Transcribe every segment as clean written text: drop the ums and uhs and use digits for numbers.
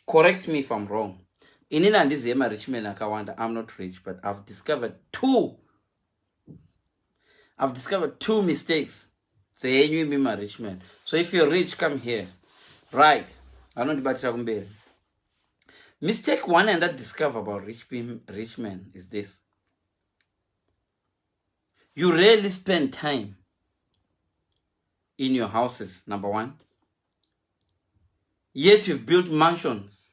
Correct me if I'm wrong. Inini handizive marich men akawanda. I'm not rich, but I've discovered two mistakes. Say you be my rich man. So if you're rich, come here. Right. I don't about kumbere. Mistake one and that discover about rich men is this. You rarely spend time in your houses, number one. Yet you've built mansions.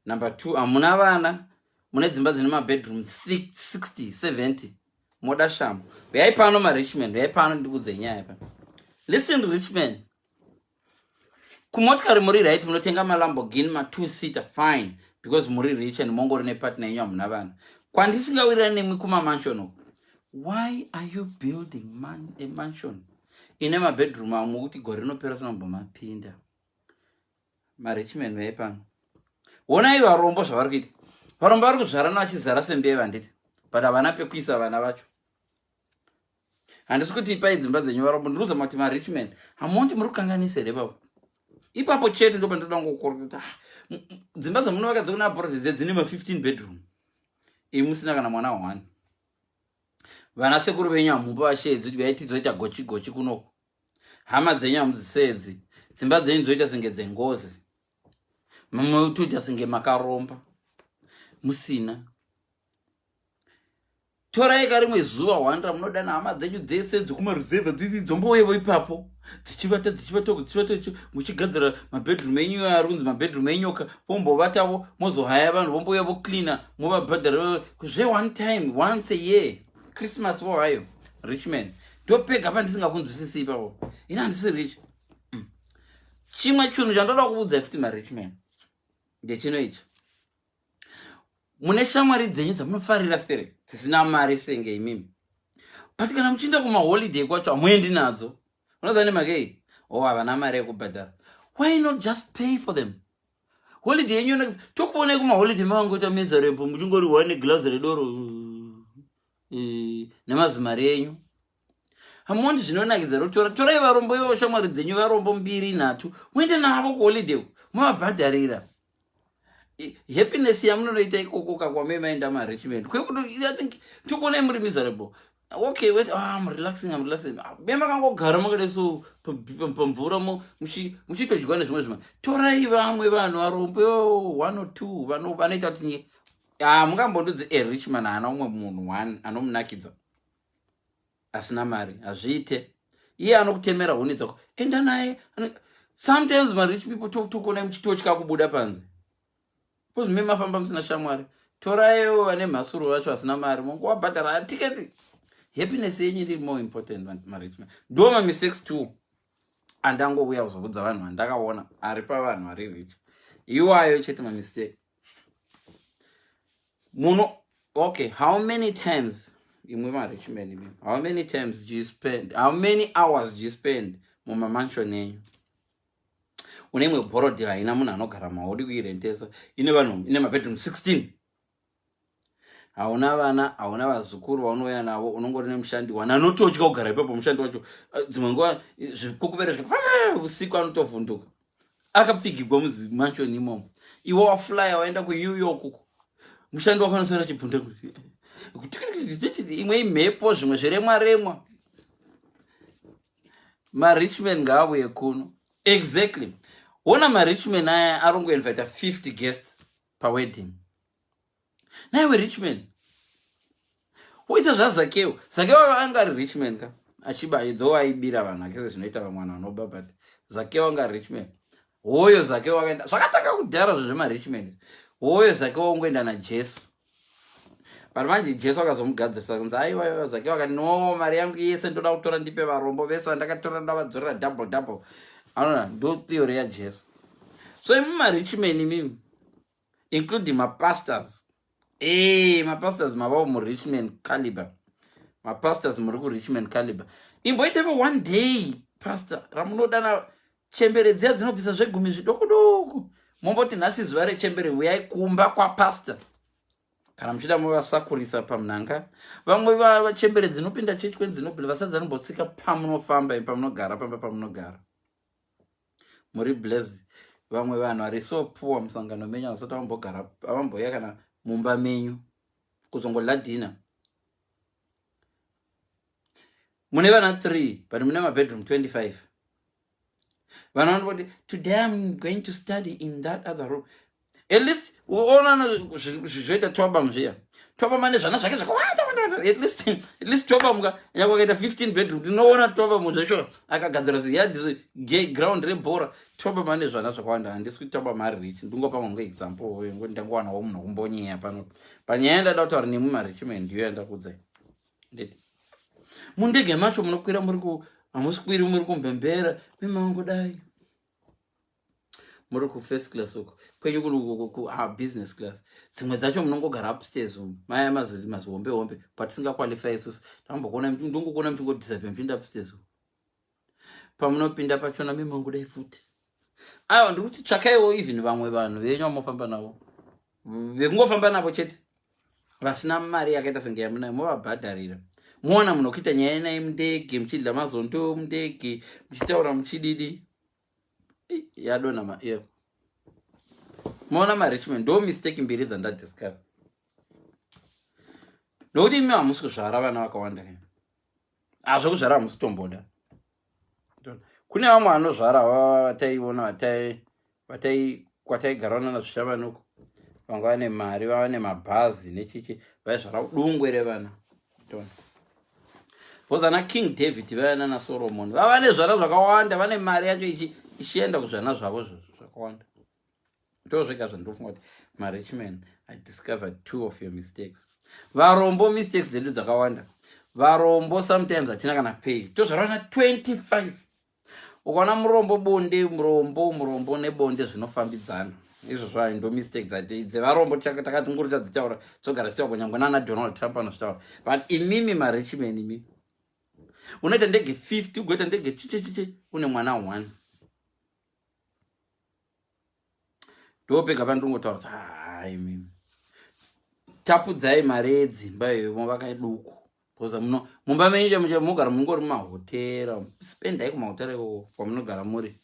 Number two, amuna vana mune dzimba dzine mabedroom 60, 70. Moda sham. Veyai pano marich men, veyai pano ndikudze nyaya pa. Listen to rich men. Kumotikari muri right munotenga maLamborghini ma 2-seater fine because muri rich and mongori ne partner yenyu amuna vana. Kwandisingawirana nemwi kuma mansion uko. Why are you building a mansion? Ine mabedroom amwe kuti gore rinopera sinombomapinda. Marich men veyai pano. Wona ivo varombo zvavari kuita. Varombo vari kuzvarana vachizara sembeva nditi. But havana pekuisa vana vacho. Handisi kuti ipai dzimba dzenyu varombo ndiruza kuti marich men hamuoni muri kukanganisa here baba. Ipapo chete ndo pandoda ngokukorota. Dzimba dzamunovaka dzona project dzine ma 15 bedroom. Musina kana mwana wa1. Vana sekuru venyu hamupa vashedzi kuti vaiti dzoita gochi kunoko. Hama dzenyu hamudzisedzi. Dzimba dzenyu dzoita senge dzengozi. Mamwe utoita senge makaromba. Musina. Torai karimwe zuva wanda munodana hama dzenyu dzese dzekumaruzevha dzidzi dzombowevo ipapo. Dzichivata muchigadzira mabedroom enyu arunzi mabedroom enyoka pombovatavo mozohaya vanhu vombowevo cleaner movabhadhara one time once a year Christmas hayo rich man ndopega pandisingakunzwisisi ipapo ina handisi rich. Chimwe chinhu chandoda kuudza futi marich man ndechinoichi. Mune shamwari dzenyu dzamunofarira sere dzisina mari senge imimi. But kana muchinda kumaholiday kwacho hamuendi nadzo. Unoziva nemake havana mari yekubhadhara. Why not just pay for them? Holiday yenyu tokuonai kumaholiday mavangoita miserable muchingoriwa neglazi redoro nemazimari enyu. Hamuoni zvinonakidza rotora torai varombo ivo shamwari dzenyu varombo 2-3 muende navo kuholiday mavabhadharira. Happiness yamunoita ikoko kakwame maenda marich men. Kwekuti I think tokuonai muri miserable. Okay, wait, I'm relaxing. Bema kangogara makade so pamvura muchitodyiwa nezvimwe zvimwe. Torai vamwe vanhu varombo 1 or 2 vanoita kuti mungambondudzi rich man haana umwe munhu 1 anomunakidza asina mari hazviite. Iye anokutemera huni dzako enda naye. Sometimes marich people tokuonai muchitotya kubuda panze. Pozime mafamba musina shamwari. Toraiwo vane mhasuro vacho asina mari mungowabhadhara tiketi. Happiness yenyu is more important marich man. Ndo ma mistakes too. Andangouya kuzobudza vanhu vandakaona ari pavanhu vari rich. Iwayo chete ma mistake. Okay, how many times imwe marich man how many times do you spend? How many hours do you spend muma mansion enyu? Une imwe borodhi haina munhu anogara mauri kuirentesa. Ine vanhu ine mabedroom 16. Hauna vana, hauna vazukuru vaunouya navo, unongori nemushandi anototya kugara ipapo mushandi wacho. Dzimwe nguva zvikukuverezva usiku anotovhunduka. Akapfigirwa mumansion imomo. Iwe waflya waenda kuNew York uko. Mushandi wako anosara achibvunza kuti imwe imhepo zvimwe zviremwa. Marich men ngaauye kuno. Exactly. Ona marich men aya arongoinvita 50 guests per wedding. Naiwe rich man. Uita zvazakeo. Zakeo anga ari rich man ka. Achibaidzowa aibira vanhu akese zvinoita vamwana vanoba but Zakeo anga rich man. Hoyo Zakeo akaenda. Zvakatanga kudhara zvezvema-rich man. Hoyo Zakeo ongoenda naJesu. But manje Jesu akazomugadzirisa kunzi aiwa Zakeo akati no mari yangu yese ndoda kutora ndipe varombo vese vandakatora ndavadzorera double. Anona ndo theory yaJesu. So muma-rich man imimi including mapastors. Mapastors mavavo mu-rich man caliber. Mapastors muri ku-rich man caliber. Imboitepo one day pastor ramunodana chembere dziya dzinobvisa zvegumi zvidoko. Momboti nhasi zuva rechembere uyai kumba kwapastor. Kana muchida muvasakurisa pamunanga. Vamwe vachembere dzinopinda chechi kweni dzinopinda vasadza nombotsika pamunofamba pamunogara pamba pamunogara. Muri blessed. vamwe vanhu vari so poor musangano menyu vasati vambogara avamboya kana mumba menyu kuzongodla dhina. Mune vana 3 but mune mabedroom 25. Vanhu vanoti today I'm going to study in that other room. At least uona zvoita twabam zviya. Twabam ane zvana zvake zvakawanda. At least twabam yakaita 15 bedroom. Tinoona twabam zvacho akagadzira ziyadi ground rebhora. Twabam ane zvana zvakawanda. Handiswi twabam ari rich. Ndingopa munhu example ngoti ndangowanawo munhu kumbonyeya pano. Panyaya ndada kutaura nemi marichman ndiyo yandakudzai. Ndeti mundege macho munokwira muri ku hamuswiri muri kumbembera mimango dai muri ku first class uko kwenyu ku business class. Dzimwe dzacho munongogara upstairs maya mazihombe hombe but singaqualify isusu ndambokona ndongokona mchingodisappear mpinda upstairs pamunopinda pachona mimango dai futi. Aiwa ndikuti tsvakaiwo even vamwe vanhu venyu vamofamba navo vekungofamba navo chete vasina mari yakaita senge yamunai movabhadharira. Muona munokuita nyaya naye mundege muchidla mazondo mundege muchitaura muchididi yadona muona marichman ndo mistake mbiri dzandadiscover. Nokuti imi hamusi kuzvara vana vakawanda hazvo kuzvara hamusi tomboda. Kune vamwe vanozvara vataiona kwataigara na zvishavanoko vanga vane mari vane mabhazi nechichi vaizvara dungwe revana. Vozana King David vana na Solomon vava nezvana zvakawanda vane mari yacho ichienda kuzvana zvavo zvakawanda. Ndozvega zvandofunga kuti marichman I discovered 2 of your mistakes. Varombo mistakes dzedu dzakawanda. Varombo sometimes hatina kana pay tozvarana 25. Ukaona murombo bonde murombo nebonde zvinofambidzana izvo zvayo ndo mistake dzevarombo takadzinguri tadzitaura dzogara zitaura kunyangwe nana Donald Trump anozvitaura. But imimi marichman imi unoita ndege 50 ugoita ndege chiche une mwana 1 ndopega pandongotaura hai mimi tapudzai mari edzimba iyoyo muvakaiduku because mumba menyu mugara mungori mumahotera spendai kumahotera kwamunogara muri.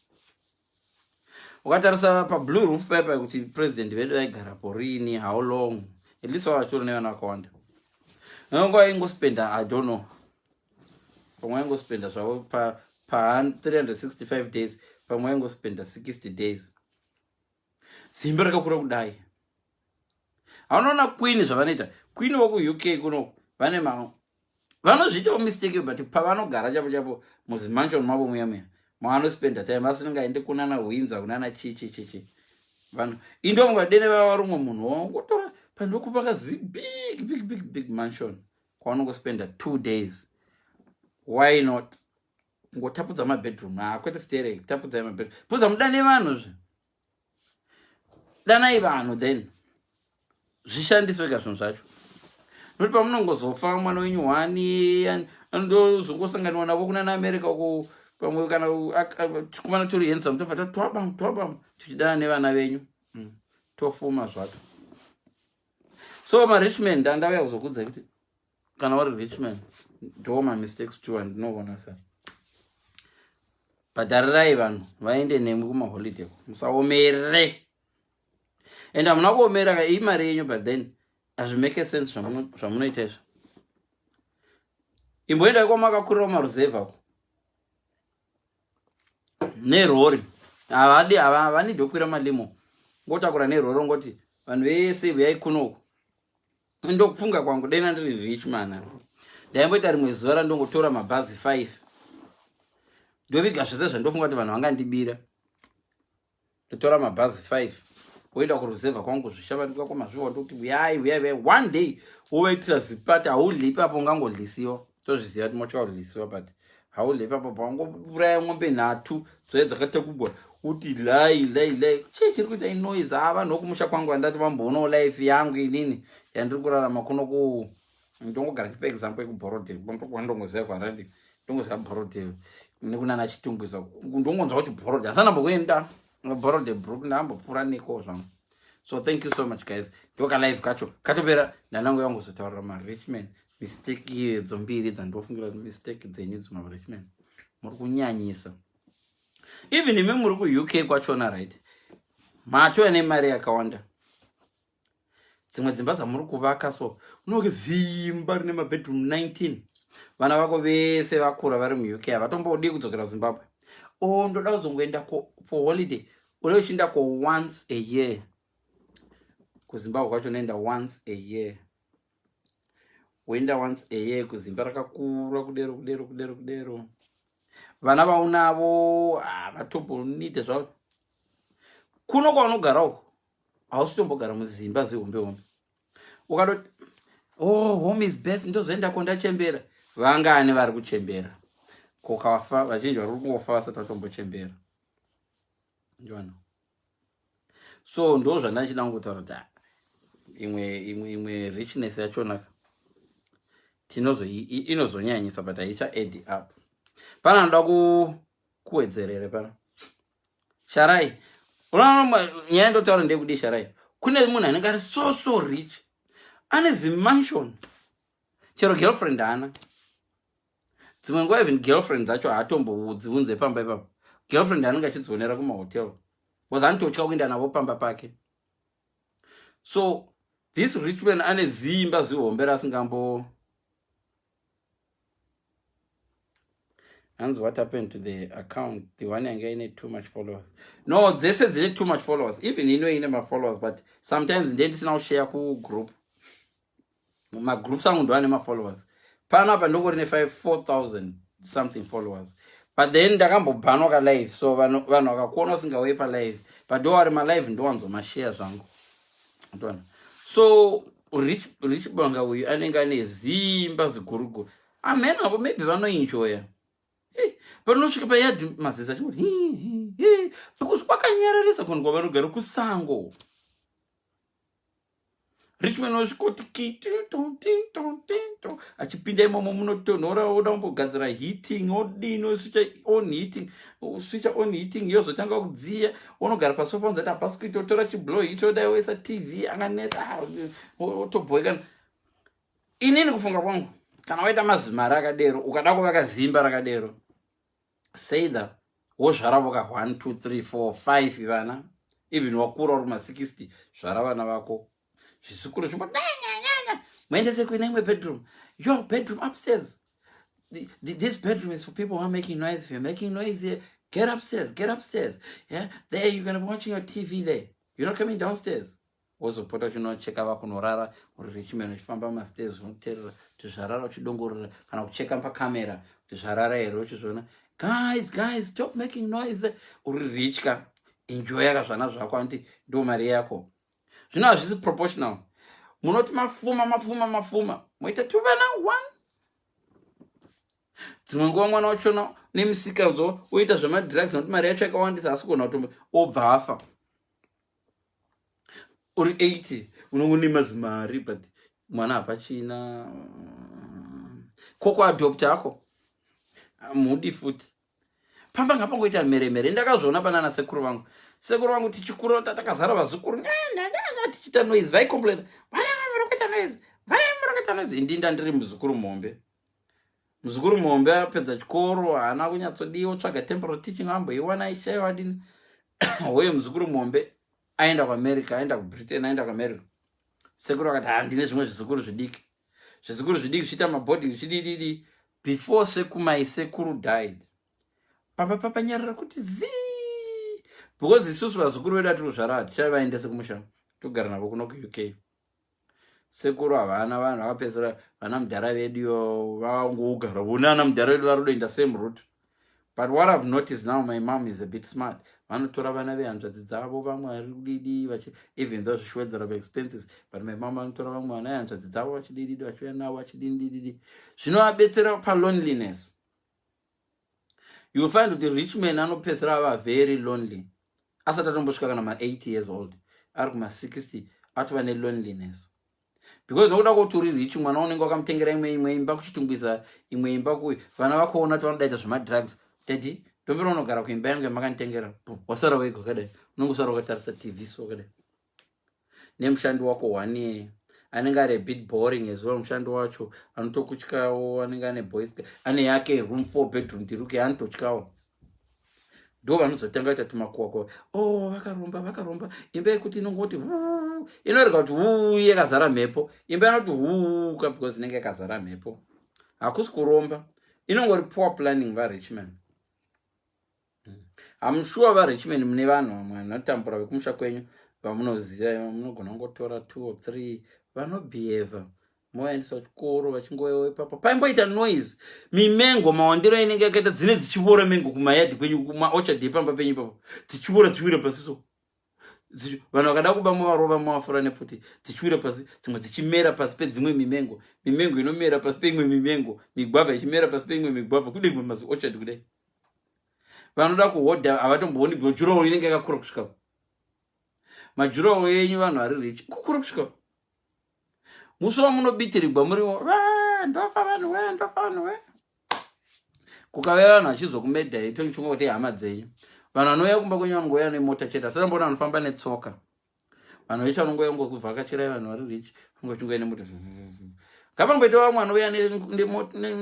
Ukatarisa pablue roof paper kuti president vedu vaigara porini how long at least vavachoro nevana vakawanda nonguva ingospenda I don't know pamwe aingospenda zvavo pa 365 days pamwe aingospenda 60 days. Zimba rakakura kudai. Haunaona queen zvavanoita queen woku UK kuno vanozviitawo mistake but pavanogara chapo muzimansion mavo muya maanospenda time asingaende kunana Windsor kunana chichi vanhu indo mungadene vava rumwe munhu wangotora pandokupaka big mansion kwavanongospenda 2 days. Why not ngotapudza mabedroom kwete stairway tapudza mabedroom puza mudane vanhu danai vanhu then zvishandiswe zvinhu zvacho. Nokuti pamunongozofa mwana wenyu 1 andozongosanganiwa navo kunana America ku pamwe kana chikomana tori handsome tobva twabam tichidana nevana venyu tofuma zvacho. So marichman ndandauya kuzokudza kuti kana uri richman ndo mistakes too andinoona sa bhadharirai vanhu vaende nemi kumaholiday musaomere and hamuna kuomera imari yenyu but then hazvimake sense zvamunoita izvo. Imboendai kwamakakurira kumaruzevha ako nerori havanidhi kukwira malimo ngotakura nerori ngoti vanhu vese vuyai kunoku. Ndokufunga kwangu dena ndiri rich man ndaimboita rimwe zuva randongotora mabhazi 5 ndoviga zvese zvandofunga kuti vanhu vangandibira ndotora mabhazi 5 woenda kuruzevha kwangu zvishavandika kwamazviwa ndokuti uyai one day wovaitira zipati haudli ipapo ungangodlisiwa tozviziva kuti mochaudlisiwa but haudli ipapo pawangouraya mombe 3 dzoye dzakatekubwa uti lai chiri kuita inoise vanhu vokumusha kwangu andati vamboonawo life yangu inini yandiri kurarama kuno ndongogara ndipa example yekuborodheri ndongoziva kwarandi ndongoziva borodheri nekunana chitungwiza ndongonzwa kuti borodheri hasanambokuenda borodheri brook ndambopfuura neko zvangu. So thank you so much guys. Ndoka live kacho katopera ndanangu yangozotaurira marichman mistake iyo dzombiri dzandofungira mistake dzenyu dzima marichman muri kunyanyisa. Even imi muri ku UK kwachona right macho ane mari yakawanda. Dzimwe dzimba dzamuri kuvaka so unoke zimba rine mabedroom 19. Vana vako vese vakura vari muUK havatombodi kudzokera kuZimbabwe. Ndoda kuzongoenda for holiday. Ule uchinda ko once a year. KuZimbabwe kwacho noenda once a year. Woenda once a year kuzimba rakakura kudero. Vana vaunavo vatombonite zvavo. Kuno kwaunogara uko hausitomboggara muzimba zihombe. Ukadoti home is best, ndozoenda kondachembera. Vangani vari kuchembera? Kokafa vazhinji vari kungofa vasati vatombochembera. Ndivana. So ndo zvandachida kutaura kuti imwe richness yachona inozonyanyisa but haicha add up. Pana ndoda kuwedzerere pana. Sharai. Nyaya ndotaura ndekudi Sharai. Kune munhu anenge ari so rich. Ane zimansion. Chero girlfriend hana. Dzimwe nguva even girlfriend dzacho haatombodziunze pamba ipapo. Girlfriend anenge achidzionera kumahotel. Was anototya kuenda navo pamba pake. So this rich man ane zimba zihombe rasingambo. And what happened to the account? The one again too much followers. No, they said they need too much followers. Even in my followers, but sometimes they now share cool group. My groups are doing my followers. Pan up and over 4,000 something followers. But then the gambo banoga live, so vanoga corners and away per live. But do I my live and do on my shares. So rich banga we anengane zimba zigurugu. Amen, maybe I enjoy. But no shika yad masisa because wakanyararisa kunhu kwavanogara kusango. Richmond noshikoti kiti achipinda imomo munotonhora oda kumbogadzira heating odino switch on heating yozotanga kudziya unogara pasofa unzati hapasi kuita otora chiblow icho odaiwesa TV anganeta otobhoeka. Inini kufunga kwangu kana waita mazimara akadero ukada kuvaka zimba rakadero say that wozvaravoka 1 2 3 4 5 vana even wakura uri ma60 zvara vana vako zvisukuru zvimbo muendese kuina imwe bedroom. Your bedroom upstairs. This bedroom is for people who are making noise. If you're making noise here, get upstairs. Yeah, there you're gonna be watching your TV there. You're not coming downstairs. Also put out cheka vakunorara uri richimeno chifamba mastairs unoteerera kuti zvarara uchidongorera kana kucheka pacamera kuti zvarara here uchizviona. Guys, stop making noise. Uri rich ka enjoy zvana zvako anti ndo mari yako. Zvino hazvisi proportional. Munoti mafuma moita 2 vana 1. Dzimwe nguva mwana wachona nemusikadzo oita zvemadrugs nokuti mari yacho yakawandisa asi kuona kuti obva afa. Uri 80 unongone mazimari but mwana hapachina. Koko adopta ako mudi futi. Pamba ngapangoita meremere. Ndakazviona panana sekuru vangu tichikura takazara vazukuru tichita noise vaicomplain varikuita noise indinda ndiri muzukuru mombe apedza chikoro haana kunyatsodiwa otsvaga temporal teaching amboiwana aishaiwa dini. Hoyo muzukuru mombe aenda kuAmerica, aenda kuBritain, aenda kuAmerica. Sekuru akati handine zvimwe zvisukuru zvidiki zvichiita maboarding zvidididi. Before sekuru died papa nyarara kuti zii because isusu vazukuru vedu atiri kuzvara tichavaendese kumusha togara navo kuno kuUK. Sekuru havana vanhu vakapedzera vana mudhara vedu vangogara vona ana mudhara vedu vari kuenda same route. But what I've noticed now, my mom is a bit smart. Vanotora vana vehanzvadzi dzavo vamwe vari kudidi even though zvichiwedzera expenses, but my mom vanotora vamwe vana vehanzvadzi dzavo vachidididi vachiuya navo vachidididi. Zvinovabetsera paloneliness. You will find that the rich men are very lonely. Asati atombosvika kana ma80 years old, ari kuma60 atova neloneliness. Because nokuda kuti uri rich mwana unenge wakamutengera imwe imba kuchitungwiza imwe imba kuyi vana vakoona kuti vanodaita zvemadrugs. Daddy, ndombera unogara kuimba yangu yamakanditengera. Wasara wega kadai. Unongosara wakatarisa TV so kadai. Nemushandi wako one anenge ari a bit boring as well. Mushandi wacho anotokutyawo, anenge ane boys ane yake room 4 bedroom tiruke anototyawo. ndo vanozotanga kuita tumakuwa oh vakaromba imba yekuti inongoti inorega kuti yakazara mhepo imba inoti because inenge yakazara mhepo hakusi kuromba inongori poor planning varichman I'm sure varichman mune vanhu vamwe vanotambura vekumusha kwenyu vamunoziva munogona kungotora 2 or 3 vanobehave moendesa kuchikoro vachingoyewo ipapo paimboita noise mimengo mawandiro inenge yakaita dzine dzichivora mengo kumayadhi kwenyu kumaorchard epamba penyu ipapo dzichivora dziwira pasi so vanhu vakada kuba muvarova mavafura nepfuti dzichiwira pasi dzimwe dzichimera pasi pedzimwe mimengo inomera pasi peimwe mimengo migwavha ichimera pasi peimwe migwavha kudai mamazi orchard kudai vanoda kuhodha havatombooni jurawo inenge yakakura kusvika majurawo yenyu vanhu vari rich kukura kusvika musi wamunobitirigwa muriwo ndofa vanhu kukauya vanhu vachizokumedhai tonchingoti hama dzenyu vanhu vanouya kumba kwenyu vanongouya nemota chete asi mbona vanofamba netsoka vanhu vecho vanongouya ngokuvhakachirai vanhu vari rich vangochingoya nemota ngapamboita vamwe vanouya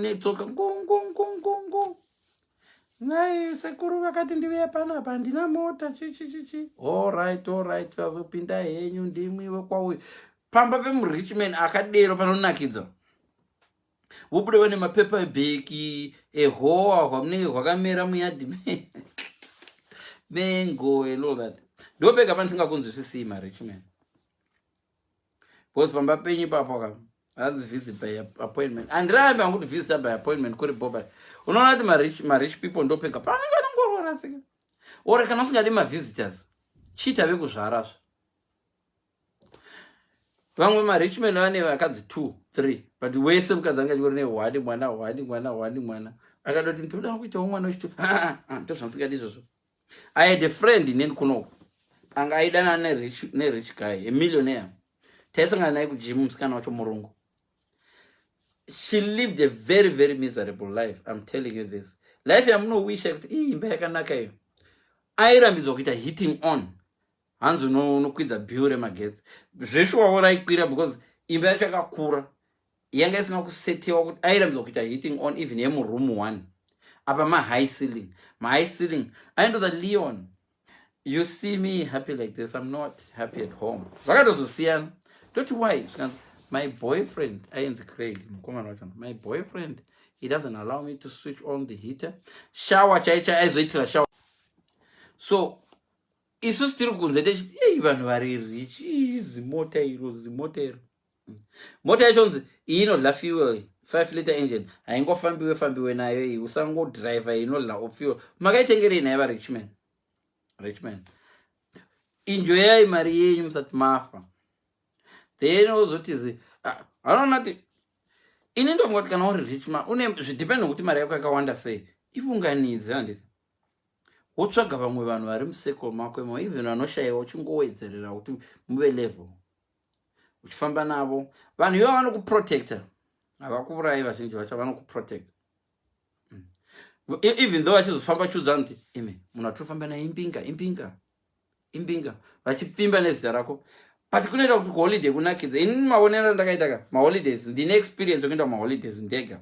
netsoka ngongongongongo nai sekuru vakati ndiuya panapa handina mota chichichichi allright vazopinda henyu ndimwiwe kwauyu pamba pemurichman akadero panonakidza vobuda vane mapepa ebheki ehowa hwamunenge hwakamera muyadhi mengo and all that ndopega pandisingakunzwisisii marichman because pamba penyu ipapo hanzi visit by appointment handirambe anguti visitor by appointment kuri boba unoona kuti marich people ndopega panenge anongorora sika ore kana usingadi mavisitors chita vekuzvarazvo vamwe marichman vane vakadzi 2 3 but wese mukadzi anga chikori nehwani mwana akadoti ndoda kuitawo mwana wechitu ndozvamusingadi izvozvo I had a friend in Kuno. Anga aidana rich guy, a millionaire. Taisanga naye kujim msikana wacho murungu. She lived a very, very miserable life. I'm telling you this. Life ya mno wish imba yakanaka hiyo. Airambidzwa kuita hitting on. Hanzu no kwidza biure magetsi. Zveshuwa ora ikwira because imba yacho yakakura. Yanga isina kusetiwa kuti airambidzwa kuita hitting on even yemu room 1. Apa my high ceiling. I know that Leon, you see me happy like this. I'm not happy at home. Don't you why? My boyfriend, my boyfriend, he doesn't allow me to switch on the heater. Shower, shower. So, it's still good. Even very rich. Easy motor. Motor Jones, la fuel. 5-liter engine. Fambiwe nayo iyi. Usango driver la fuel. Makaitengere nayo Richman. Enjoy mari yenyu musati mafa. Then ozoti anonati ini ndovungati kana uri rich man depend nokuti mari yako yakawanda sei. Ifunganidze handiti. Wotsvaga vamwe vanhu vari museko mako even vanoshayiwa uchingowedzerera kuti muve level. Uchifamba navo vanhu ivo vanokuprotecta. Havakuurai vazhinji vacho vanokuprotect. Even though vachizofamba chiudza kuti ime munhu atofamba naye imbinga vachipimba nezita rako but kunoita kuti kuholiday kunakidza. Ini maonero ndakaita maholidays ndine experience yokuenda maholidays ndega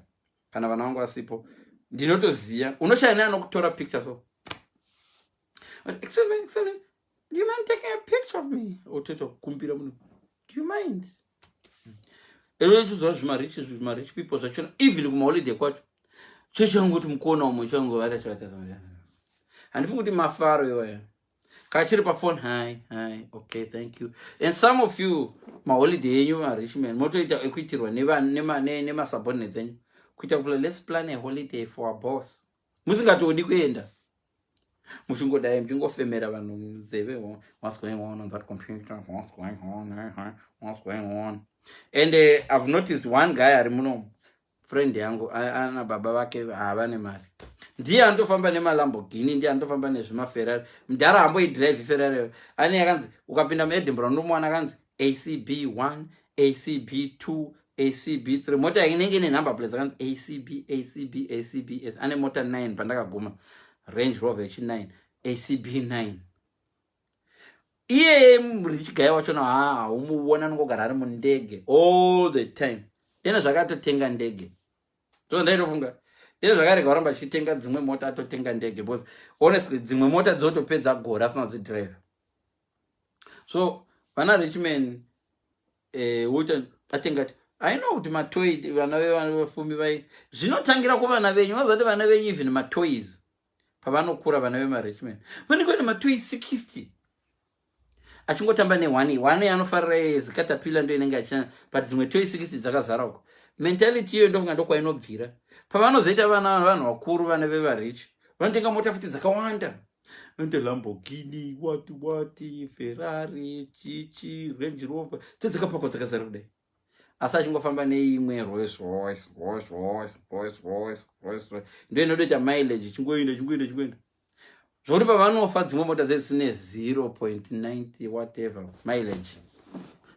kana vana vangu vasipo ndinotoziva unoshaya neanokutora picture so excuse me do you mind taking a picture of me ototokumbira munhu do you mind rich people zvachona even kumaholiday kwacho chechangoti mukona umwe changu vatachata handifungi kuti mafaro iwaya kachiri pafone hi okay thank you and some of you maholiday yenyu marich man motoita ekuitirwa nemasubordinates enyu kuita kuti let's plan a holiday for our boss musingatodi kuenda muchingodai muchingofemera vanhu munzeve what's going on that computer what's going on and I've noticed one guy ari muno friend yangu ana baba vake havane mari ndiye andofamba nemalamborghini ndiye andofamba nezvimaferrari mudhara amboidrive ferrari ane yakanzi ukapinda muedinburgh ndomuwana akanzi ACB1 ACB2 ACB3 mota inenge ine number plates akanzi ACB ane mota 9 pandakaguma Range Rover H9 ACB9 iye rich guy wachona umuona ngogara ari mundege all the time ena zvakatotenga ndege so ndaitofunga Ine zvakarega kuramba achitenga dzimwe mota atotenga ndege because honestly dzimwe mota dzotopedza gore asina kudridrive. So vana Richmond woita atenga I know kuti matoy vana vefumi vai zvinotangira kuvana venyu. Wazati vana venyu even matoys pavanokura vana vema-Richmond vanenge vane matoys 60 achingotamba ne1 anofarira zikatapila ndo inenge achina but dzimwe toy 60 dzakazara uko. Mentality iyo ndofunga ndokwainobvira. Pavanozoita vanhu vakuru vana veva-rich vanotenga mota futi dzakawanda. Ante Lamborghini, what, Ferrari, Chichi, Range Rover, dzakapakwa dzakazara kudai. Asi achingofamba neimwe Rolls Royce. Ndio inoita mileage chingoenda. Zvori pavanofa dzimwe mota dzesine 0.90 whatever mileage.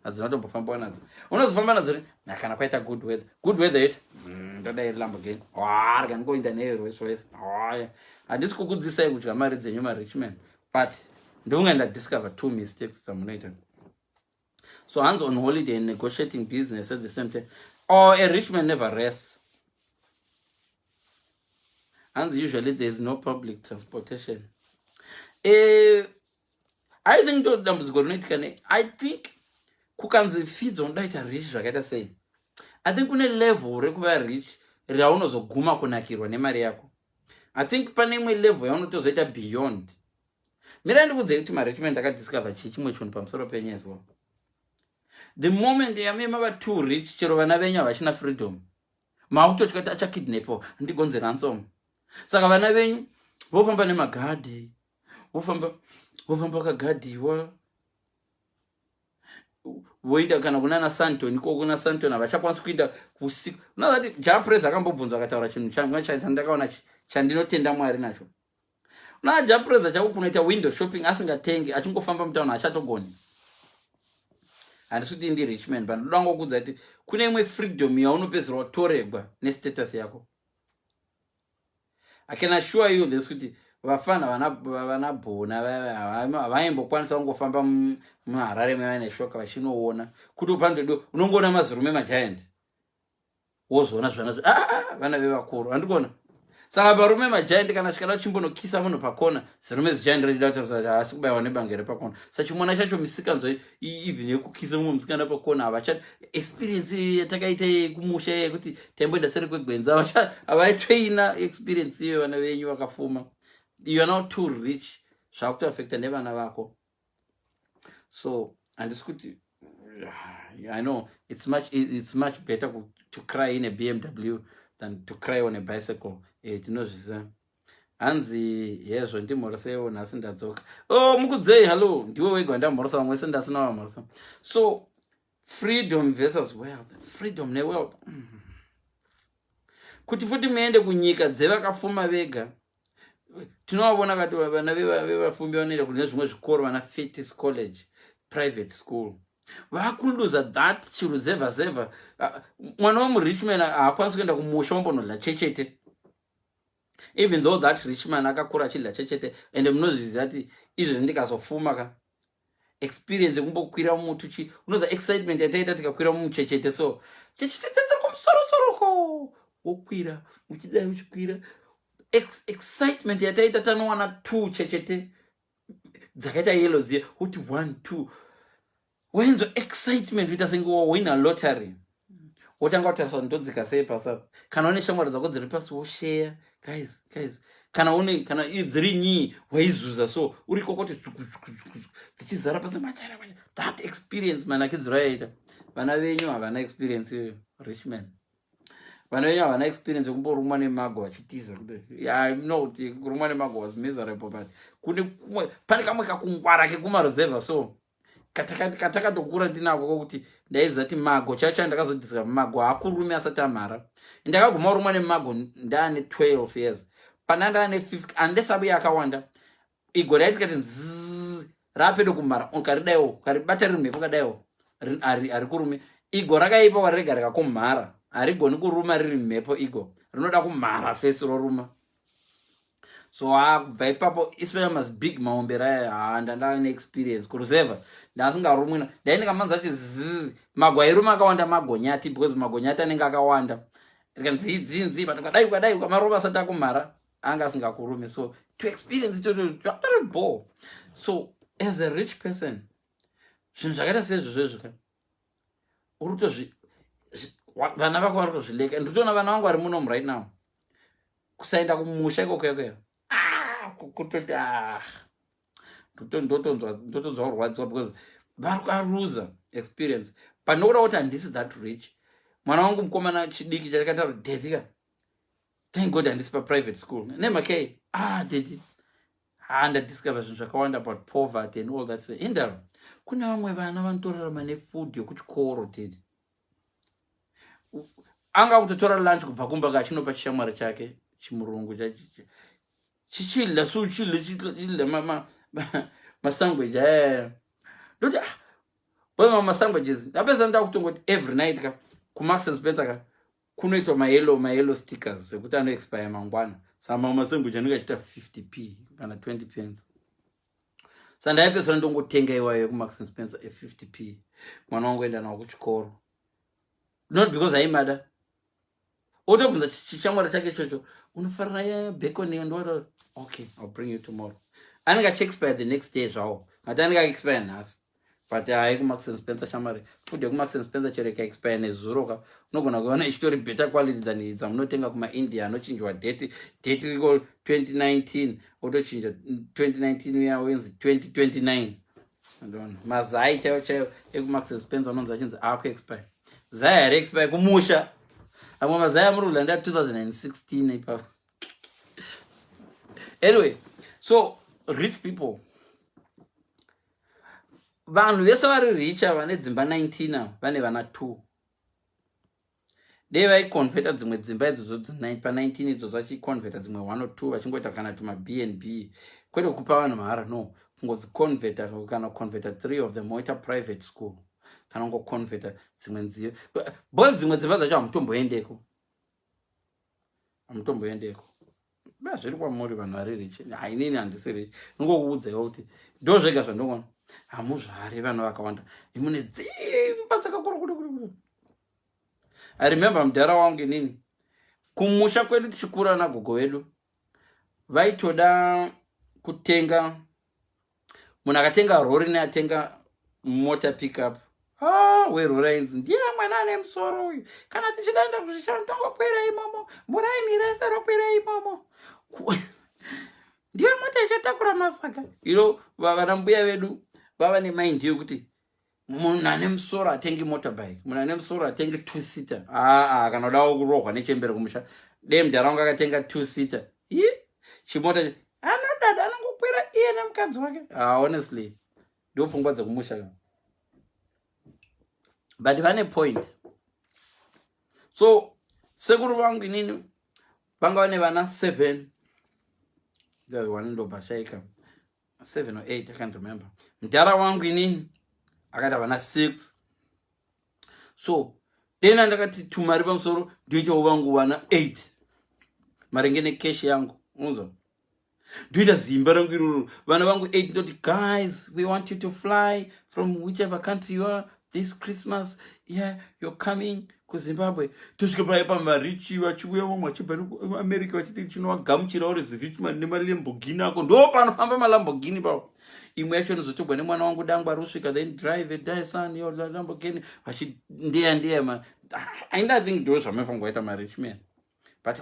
Adzinotombofamba nadzo. Unozofamba nadzo kana kwaita good weather it. Ndoda iri Lamborghini. Kangoenda neRolls Royce. Handisi kukudzidzisai kudya mari dzenyu ma-Richmond, but ndongaenda discover 2 mistakes dzamunoita. So hands on holiday and negotiating business at the same time. Or a Richmond never rests. Hands usually there is no public transportation. I think I think kukanzi feeds on daita rich zvakaita sei. I think kune level rekuva rich raunozoguma kunakirwa nemari yako. I think pane imwe level yaunotozoita beyond. Mira ndikudze kuti ma-Richmond akadiscover chimwe chinhu pamusoro penyu as well. The moment yamema va too rich chero vana venyu havachina freedom. Mautotya kuti achakidnapo ndigonze ransom. Saka vana venyu vofamba nemagadhi, vofamba vakagadiwa. Voenda kana kunana Santon, iko kuna Santon havachakwanisi kuenda kusiku. Unazati Japreza akambobvunzwa akataura chinhu chandakaona chandinotenda Mwari nacho. Na Japreza chako kunoita window shopping asingatengi achingofamba mutauni achatogoni. Handisi kuti ndi Richmond but ndoda ngokudza kuti kune imwe freedom yaunopedzera watoregwa nestatus yako. I can assure you this kuti vafana vana bona vaimbokwanisa kungofamba muHarare mevane shoka vachinoona kuti upandodo unongoona mazirume magiant wozoona zvanazvo vana vevakuru handikona. Saka varume magiant kana chikada chimbonokisa munhu pakona zirume zigiant rechida kuti asi kubayiwa nebangere pakona. Sachimwana chacho misikanzwa even yekukisa mumwe musikana pakona havachati experience yatakaita kumusha yekuti taimboenda seri kwegwenza havaitraina experience iyo vana venyu vakafuma. You are not too rich zvakutoaffecta nevana vako. So handisi kuti I know it's much better to cry in a BMW than to cry on a bicycle. Tinozvisa hanzi yezvo ndimhorosewo nhasi ndadzoka. Mukudzei hallo ndiwe wega ndamhorosa vamwe sendasina vamhorosa. So freedom versus wealth, freedom newealth. Kuti futi muende kunyika dzevakafuma vega tinovavona kati vana vevafumbi vanoenda kune zvimwe zvikoro vana Fetis College private school vakuluza that chiro zeva. Mwana wemuRichmond haakwanisi kuenda kumusha ombonodla chechete, even though that Richmond akakura achidla chechete. And munozviziva kuti izvozvi ndikazofuma ka experience yekumbokwira mutuchi unoza excitement yataita tikakwira mumuchechete. So chechete kumusorosoroko wokwira uchidai uchikwira excitement yataita tanowana 2 chechete dzakaita yellow ziye uti 1 2 wenzo excitement uita senge wina lottery wotanga kutarisa ndodzika sei pasapo. Kana une shamwari dzako dziri pasi woshare guys kana dziri nyii waizuza so uri kokoti dzichizara pasi matara. That experience man akidzura yaita vana venyu havana experience iyo Richmond. Vana venyu havana experience yekumborumwa nemago vachitiza kudai. I know kuti kurumwa nemago was miserable but pane kamwe kakungwara kekumaruzevha. So katakatokura ndinako kokuti ndaiziva kuti mago chacho ndakazodisika mago haakurume asati amhara. Ndakaguma rumwa nemago ndaane 12 years. Pana ndaane 50 andesabu yakawanda igo raitika kuti rapedo kumhara ukaridaiwo ukaribata riri mhepo kadaiwo ari kurume. Igo rakaipa warega rikakumhara harigoni kuruma riri mhepo. Igo rinoda kumhara fesi roruma. So kubva ipapo especially mas big maombera aya ndandava neexperience kuruzeva ndasingarumwina ndainenge manzwa kuti mago airuma akawanda magonyati because magonyati anenge akawanda Rikanzi but ukadai ukamarova asati akumhara anga asingakurume. So to experience it you're bore. So as a rich person, zvinhu zvakaita sezvozvo ka urutozvi vana vako vari kutozvileka. Nditoona vana vangu vari munomu right now kusaenda kumusha ikoko kutoti ndotonzwa kurwadziwa because vari kuaruza experience. But nokuda kuti handisi that rich, mwana wangu mukomana chidiki chakataura dedika, thank God handisi paprivate school nemake dedi ndadiscover zvinhu zvakawanda about poverty and all that. Indaro kune vamwe vana vanotorarama nefood yokuchikoro dedi, anga kutotora lunch kubva kumba kachinopa chishamwari chake chimurungu chichidla suchidla masangweji ndoti boima masangwejes apesa nda kutongoti every night ka kumax and Spencer ka kunoitwa mayellow stickers ekuti ano expire mangwana. Sama masangweji anenge achita 50p kana 20 pence. Sandaipesera ndongotenga iwayo kumax and Spencer 50p mwana wangu enda nawo kuchikoro, not because aimada otobvunza chishamwari chake chocho unofarira bacon ndo okay I'll bring you tomorrow. Anenge achiexpire the next day zvawo ngati anenge aexpire nhasi. But hai kumax and Spencer shamwari food yekumax and Spencer chero ikaexpire nezuro ka unogona kuona ichitori better quality than dzamunotenga kumaindia anochinjwa date riko 2019 otochinja 2019 uya wenzi 2029. Ndona mazai chaiwo ekumax and Spencer anonzi achinzi akuexpire. Zai hari expire kumusha. Amwe mazai amurulanda 2016 ipapo. Anyway, so rich people, vanhu vese vari rich vane dzimba 19 vane vana 2. Dei vaikonverta dzimwe dzimba idzodzo pa19 idzodzo vachikonverta dzimwe 1 or 2 vachingoita kana tuma B&B kwete kupa vanhu mahara, no, kungodzikonverta kana converta 3 of them moita private school kana kungokonverta dzimwe nziyo bozi dzimwe dzimba dzacho hamutomboendeko zviri kwamuri vanhu vari rich. Inini handisi rich, ndingokuudzaiwo kuti ndo zvega zvandinoona hamuzvari vanhu vakawanda imune dzimba dzakakuru. I remember mudhara wangu inini kumusha kwedu tichikura nagogo vedu vaitoda kutenga, munhu akatenga rori neatenga mota pickup werori ainzi ndiye mwana ane musoro uyu, kana tichidaenda kuzvishano tongokwira imomo, murainirese rokwira imomo ndiye mota ichatakura masaga. Vana mbuya vedu vava nemind yekuti munhu ane musoro atengi motorbike, munhu ane musoro atengi 2-seater. Kana udawo kurohwa nechemberi kumusha dei mudharaunga akatenga 2-seater chimota anodada anongokwira iye nemukadzi wake. Honestly ndo pfungwa dzekumusha. But vane point. So sekuru vangu inini vanga vane vana 7, one ndobashaika 7 or 8 I can't remember. Mudhara wangu inini akaita vana 6. So dena ndakati tumari pamusoro ndoita vangu vana 8 maringe nekeshi yangu unzwa, ndoita zimba rangu iroro vana vangu 8 ndoti guys we want you to fly from whichever country you are this Christmas, you're coming kuZimbabwe. Tosvika paya pamarichi vachiuya vamwe vachibva neAmerica vachiti chinovagamuchira uri zirich-man nemaLambogini ako, ndo panofamba maLambogini papo. Imwe yacho inozotogwa nemwana wangu dangu ari kusvika, then drive it, die son, yo Lamborghini vachindeya I don't think ndo zvamafanirwa kuita marich man. But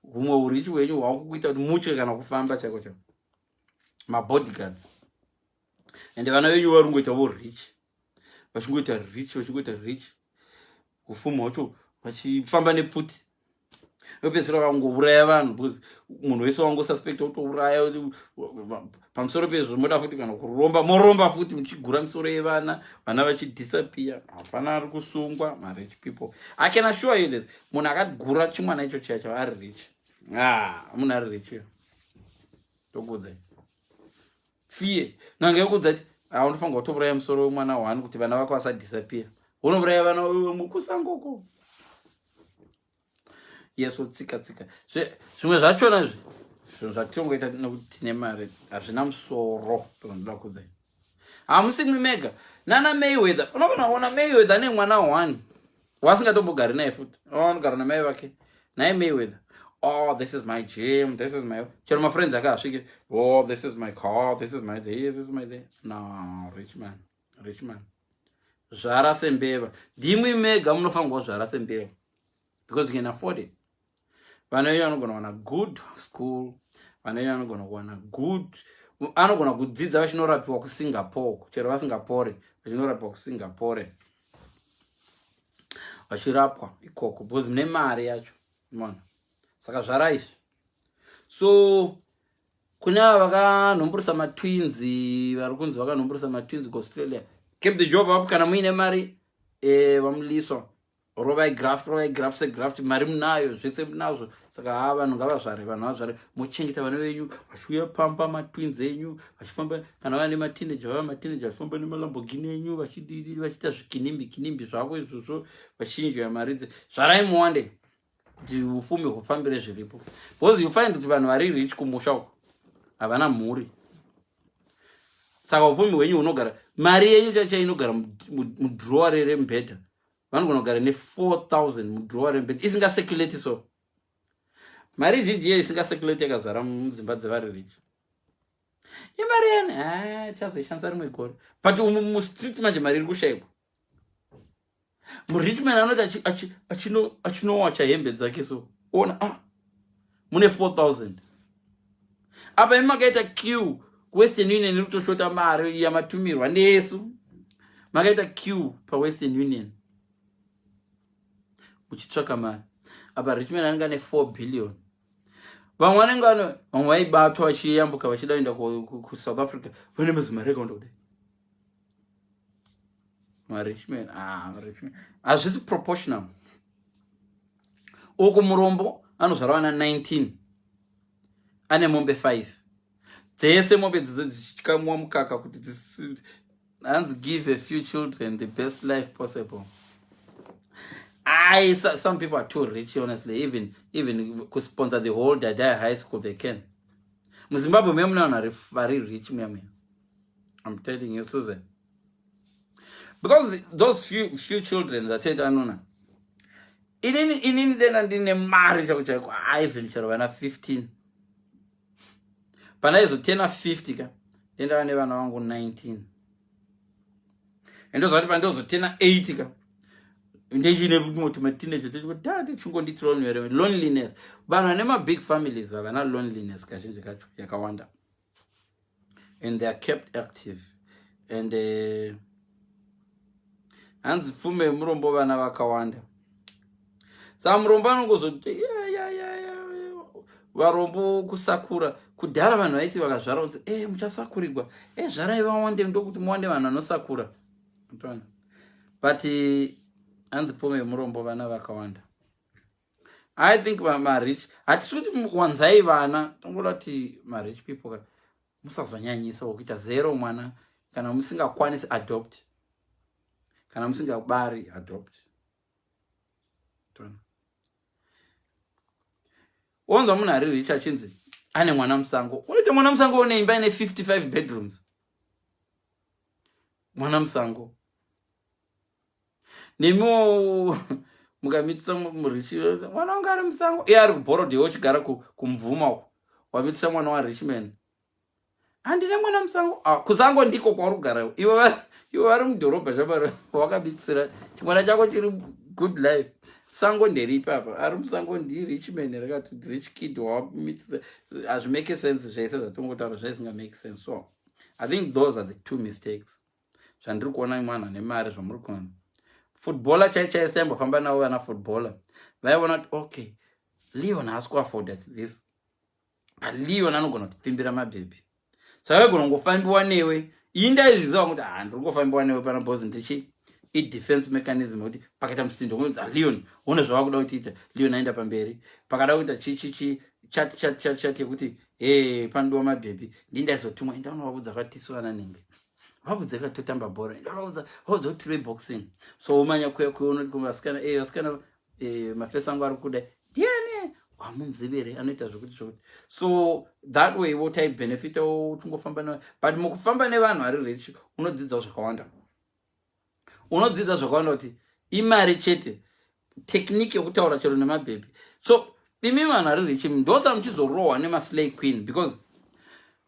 humwe urichi hwenyu hwakukuita kuti mutye kana kufamba chako chako mabodyguards. And vana venyu vari kungoitawo rich, vachingoita rich kufuma wacho vachifamba nepfuti vopedzisira vangouraya vanhu because munhu wese wangosuspecta kutouraya pamusoro pezvo moda futi kana kuromba moromba futi muchigura misoro yevana, vana vachidisappear. Hapana ari kusungwa marich people. I can assure you this, munhu akagura chimwana icho chacho ari rich. Munhu ari rich uyo tokuudzai fiye nange yokudza kuti unofanirwa kutouraya musoro wemwana wani kuti vana vako vasadisappear. Unouraya vana mukusangoko. Yeso tsika zvimwe zvachona zvinhu zvatinongoita nekuti tine mari hazvina musoro. Ndoda kuudzai hamusimwi mega nana Mayweather. Unogona kuona Mayweather ane mwana 1 wasingatombogari naye futi, wanogara namai vake naye Mayweather, oh, this is my gym, this is my, chero my friends akasvike, oh, this is my car, this is my this is my this. No, rich man, rich man. Zvara sembeva. Dimwe mega munofanirwa zvara sembeva. Because you can afford it. Vana vedu vanogona kuwana good school. Vana vedu vanogona kuwana good. Anogona kudzidza vachinorapiwa kuSingapore. Chero vaSingapore. Vachinorapiwa kuSingapore. Vachirapwa ikoko. Because mune mari yacho. Mona. Saka zvara izvi. So, kune ava vakanomboresa matwins. Vari kunzi vakanomboresa matwins kuAustralia. Keep the job up kana muine mari. Vamuliswa. Rovai graft segraft mari munayo zvese munazvo saka vanhu ngavazvare vanhu vazvare muchengeta vana venyu vachiuya pamba matwins enyu vachifamba kana vane mateenager vachifamba nemalambogini enyu vachididi vachiita zvikinimbi zvavo izvozvo vachinjoya mari dze zvarai muwande kuti ufumi hufambire zviripo because you find kuti vanhu vari rich kumusha uko havana mhuri saka ufumi hwenyu hunogara mari yenyu chacha inogara mudrowa remubhedha vanogona kugara ne4,000 mudrowa rembedi isingasekuleti. So mari zhinji iyo isingasekuleti yakazara mudzimba dzevari rich. Imari yeni chazoishandisa rimwe gore but mustreet manje mari iri kushayikwa. Murich man anoti achinowacha hembe dzake so ona mune 4,000 apa imakaita queue Western Union iri kutoshota mari yamatumirwa nesu makaita queue paWestern Union uchitsvaka mari apa Richmond anenge ane 4 billion. Vamwe vanenge vamwe vaibatwa vachiyambuka vachida kuenda kuSouth Africa vane mazimari akaunda kudai. Richmond hazvisi proportional. Uku murombo anozvara vana 19 ane mombe 5 dzese mombe dzidzo dzichikamwa mukaka kuti hanzi give a few children the best life possible. Some people are too rich, honestly. Even could sponsor the whole Dada high school they can. Muzimbabwe memna are very rich, I'm telling you, Susan. Because those few children that I know. In India and in a marriage, I venture when I'm 15. But I was 10 or 50, then I never know 19. And those 10 or 80. Loneliness. But I never big families have not loneliness. And they are kept active. And hands fume murombo vana vakawanda. Some rombano goes varombo kusakura kudhara vanhu vaiti vakazvara unzi muchasakurirwa zvarai vawande ndokuti muwande vanhu vanosakura. But hanzi pome murombo vana vakawanda. I think marich hatisi kuti wanzai vana tongoda kuti marich people musazonyanyisa wokuita zero mwana kana musingakwanisi adopt kana musingabari adopt. Onza munhu ari rich achinzi ane mwana musango. Unoite mwana musango une imba ine 55 bedrooms. Mwana musango. Nemo mukamitisa murichi mwana wanga ari musango. Iye ari kuborrowed ochigara kumvuma uko. Wamitisa mwana wa rich man. Handine mwana musango. Kusango ndiko kwauri kugara. Ivo vari mudhorobha zvabara wakabitsira chimwana chako chiri good life. Sango nderipi apa ari musango ndi rich man rakati rich kid wamitisa hazvimake sense zvese zvatongotaura zvaisinga make sense. So I think those are the two mistakes zvandiri kuona mwana nemari zvamuri kuona. Footballer chai saimbofamba navo vana footballer vaiona kuti okay Leon has kuafford this but Leon anogona kutipfimbira mabhebhi saka vaigona kungofambiwa newe indaiziva kuti ndiri kungofambiwa newe pana bhozi ndichi i-defense mechanism kuti pakaita musindo kunzi Leon une zvavakuda kutiita Leon aenda pamberi pakada kuita chichichi chat yekuti pandiwa mabhebhi ndindaizotumwa ndaunavabudza kwatiswana nenge vabudza katotamba bhora ndaunavabudza kuti tiri boxing so umanya kuyakuya kuvasikana vasikana mafesa angu ari kuda ndiani wamumuzivere anoita zvokuti so that way wotaibenefita tungofamba nawo but mukufamba nevanhu vari rich unodzidzawo zvakawanda. Unodzidza zvakawanda kuti imari chete technique yokutaura chero nemabhebhi. So imi vanhu vari rich ndosa muchizorohwa nemaslay queen, because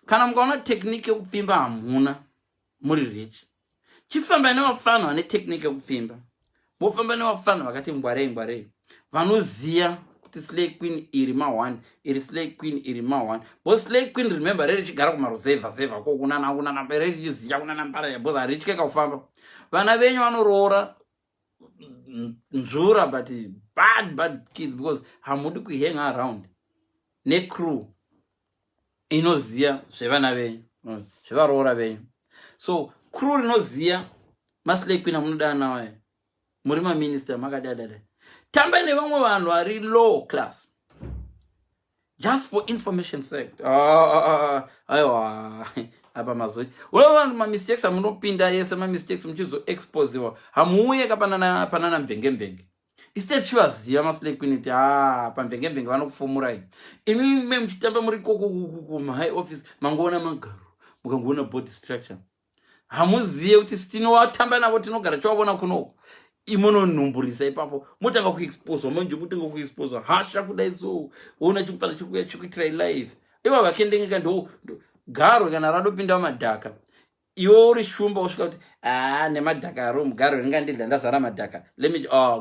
kana mukaona technique yokupfimba hamuna muri rich. Chifamba nevafana vane technique yokupfimba, mofamba nevafana vakati ngwarei ngwarei, vanoziya kuti slay queen iri ma1, iri slay queen iri ma1. But slay queen, remember, reri chigara kumaruzevha ko kunana reri chiziya kunana mparaya, because harityeka kufamba. Vana venyu vanoroora nzura, but bad kids, because hamudi kuhang around necrew inoziya zvevana venyu, zvevaroora venyu. So crew rinoziya maslay queen amunoda nawo muri maminister makadadada. Tamba nevamwe vanhu vari low class, just for information sake. Aiwa apa mazoi unoona mamistakes amunopinda yese, mamistakes muchizoexposiwa, hamuuye kapanana mvenge. Instead chivaziva maslay queen kuti pamvenge vanokufumurai. Imi muchitamba muri koko high office, mangoona magaro, mukangoona body structure, hamuzive kuti tinowatamba navo tinogara chavona kunoko. Imononumburisa ipapo motanga kuexposwa, manje motanga kuexposwa hasha kudai so ona chipana chikuya chikuitira live. Iva vakendengeka ndo garo kana radopinda madhaka, iwo uri shumba usvika kuti nemadhaka aro mugaro ringandidla ndazara madhaka,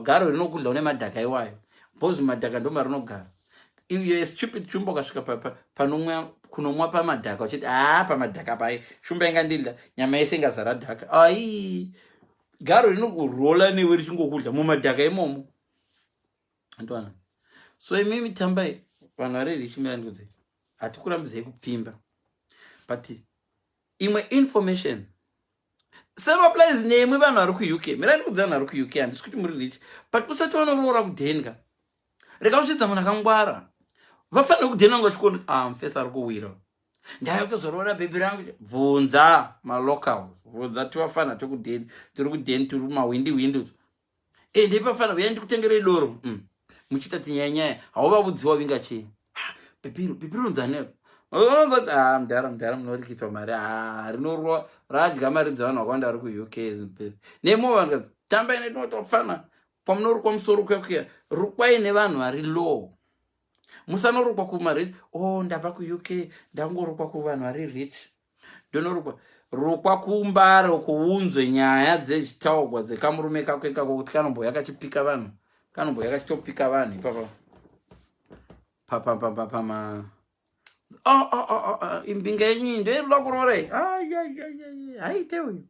garo rinokudla une madhaka iwayo, because madhaka ndo marinogara. Iyo stupid shumba ukasvika panomwa kunomwa pamadhaka uchiti pamadhaka pai shumba ingandidla nyama yese ingazara dhaka. Garo rinokurola newe richingokudla mumadhaka imomo, andwana. So imimi tambai vanhu vari richimira ndikudze hatikurambidzei kupfimba, but imwe information same applies nemwe vanhu vari kuuk. Mira ndikudze vanhu vari kuuk, handisi kuti muri rich, but usati vanoroora kudhenga, rega kusvidza munhu akangwara, vafanira kudhenga ngachikuona mufesi ari kuwira, ndaya kutozoroora bhebhi rangu, bvunza malocals, bvunza tivafana tokudheni, tiri kudheni, tiri mawindi ndepafana uya ndikutengerei doro, muchiita tunyanyanya, hauvabudziwa vinga chii, bhebhi ronzanero unozoti mudhara munorikitwa mari, rinorwa radya mari dzavanhu vakawanda vari kuuk zimperi nemo vanhu tamba ine tinotofana pamunorukwa musoro kuyakuya, rukwai nevanhu vari low. Musanorukwa kumarich, ndabva kuuk ndangorukwa kuvanhu vari rich, ndonorukwa rukwa kumbaro kuunzwe nyaya dzechitaugwa dzekamurume kako ikako kuti kanomboya kachipika vanhu, kanomboya kachitopika vanhu ipapa imbinga yenyu ndoirula kurorei haite uyu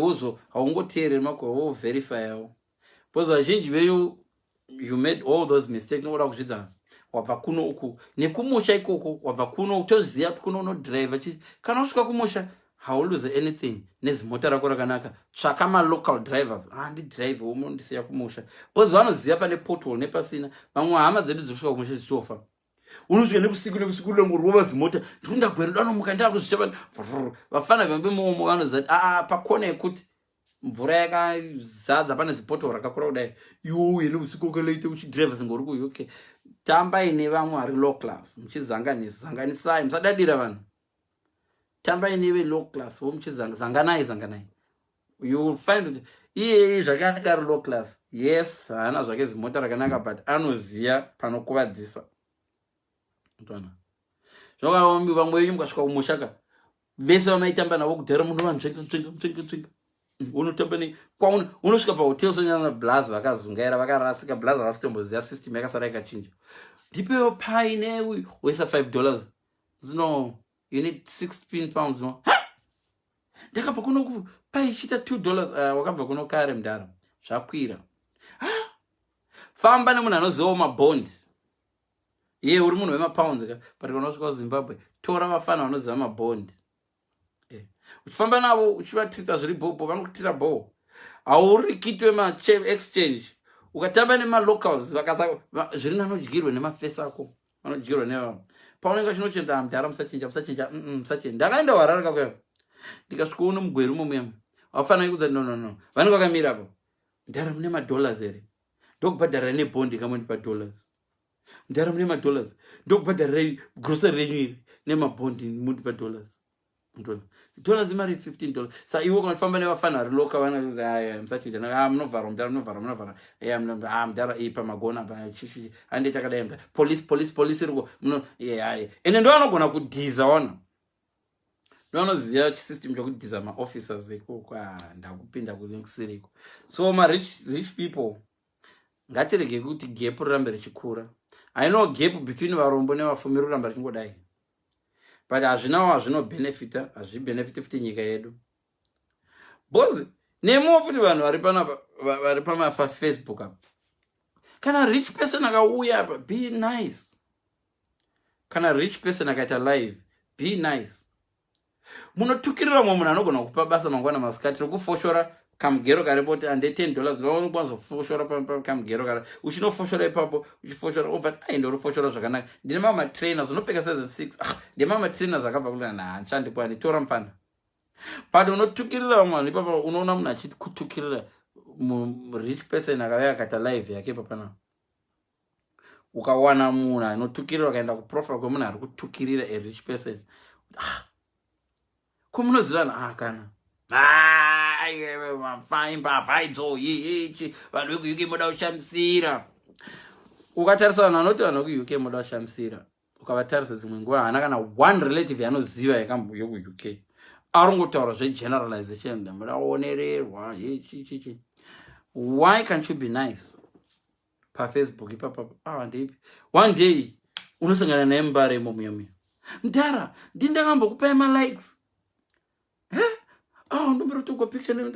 wozo haungoteereri makore woverifyawo, because vazhinji venyu you made all those mistakes nokuda kuzvidza wabva kuno uku nekumusha ikoko, wabva kuno utoziva kuti kuno unodrive kana usvika kumusha haulose anything nezimota rako rakanaka, tsvaka malocal drivers, handidrive womondisiya kumusha, because vanoziva pane pothole nepasina. Vamwe hama dzedu dzosvika kumusha dzichitofa, unosvika nebusiku dangorova zimota, ndiri ndagwera danomuka ndakuzvichava vafana vembe momo vanoziva pakona yekuti mvura yakazadza pane zipoto rakakura kudai, iwo ene usiku ukalaita uchidrive sengori kuuk. Tambai nevamwe vari low class, muchizanganisai, musadadira vanhu. Tambai neve low class, wo muchizanganai, you will find kuti iye zvakanaka ari low class, yes haana zvake zimota rakanaka, but anoziya panokuvadzisa. Zvakaombi vamwe venyu mukasvika kumushaka vese vamaitamba navo kudhara munovanzvenga unotamba unosvika pahotel sonyana blaz vakazungaira vakarasika, blaz havasitomboziva system yakasara ikachinja, ndipewo pai neuyu woisa $5 zino you need 16 pounds no, ndakabva kuno pai ichiita $2, wakabva kuno kare mudhara zvakwira. Famba nemunhu anozivawo mabondi, iye uri munhu wemapounds but kana usvika kuZimbabwe tora vafana vanoziva mabondi, uchifamba navo uchivatrita zviri bhobo vanokutira bho, haurikitwe exchange. Ukatamba nemalocals zviri nanodyirwe nemafesi ako, vanodyirwa nevavo paunenge uchinochenda mudhara musachinja. Ndakaenda Harare kakuya, ndikasvika uno mugweri mumuyama vafanira kudza no vanenge vakamirapo, mudhara mune madollars here, ndokubhadharira nebondi kamondipa dollars, mudhara mune madollars ndokubhadharira grocery renyu iri nemabondi mundipa dollars. dollars imari $15 sa iwo kunofamba nevafana vari loka vana musachita munovhara munovhara mudhara ipa magona hande takadai police iriko ende ndo anogona kudhiza wana ndovanoziva chisystem chokudhiza maofficers ikoko ndakupinda kunekusiriko so rich people ngatirege kuti gap rirambe richikura. I know gap between varombo nevafumi roramba richingodai but hazvino benefita hazvibenefiti futi nyika yedu bozi nemo futi vanhu vari pamafa Facebook apa kana rich person akauya apa be nice, kana rich person akaita live be nice. Munotukirira mwe munhu anogona kupa basa mangwana masikati rokufoshora kamugero karipoti ande $10 ndokwanzofoshora kamugero kare uchinofoshora ipapo uchifoshora but ndorofoshora zvakanaka ndine mama trainers unopfeka size 6 ndine mama trainers akabva kulana hanchandi kwani tora mpana but unotukirira vamwe ipapo unoona munhu achikutukirira rich person akauya akaita live yake papana ukawana munhu anotukirira akaenda kuprofile kwemunhu ari kutukirira a rich person komunozivana kana mafaimbavaidzo ichi vanhu vekuk moda kushamisira ukatarisa vanhu vanoti vanhu vekuk moda kushamisira ukavatarisa dzimwe nguva hana kana one relative yanoziva yekuk arongotaura zvegeneralization ndamuda kuonererwa ichichichi. Why can't you be nice pafacebook ipapapo ndeipi one day unosangana naye mbare imomuyomuyo mdhara ndindakambokupai malikes ndomberotogwa picture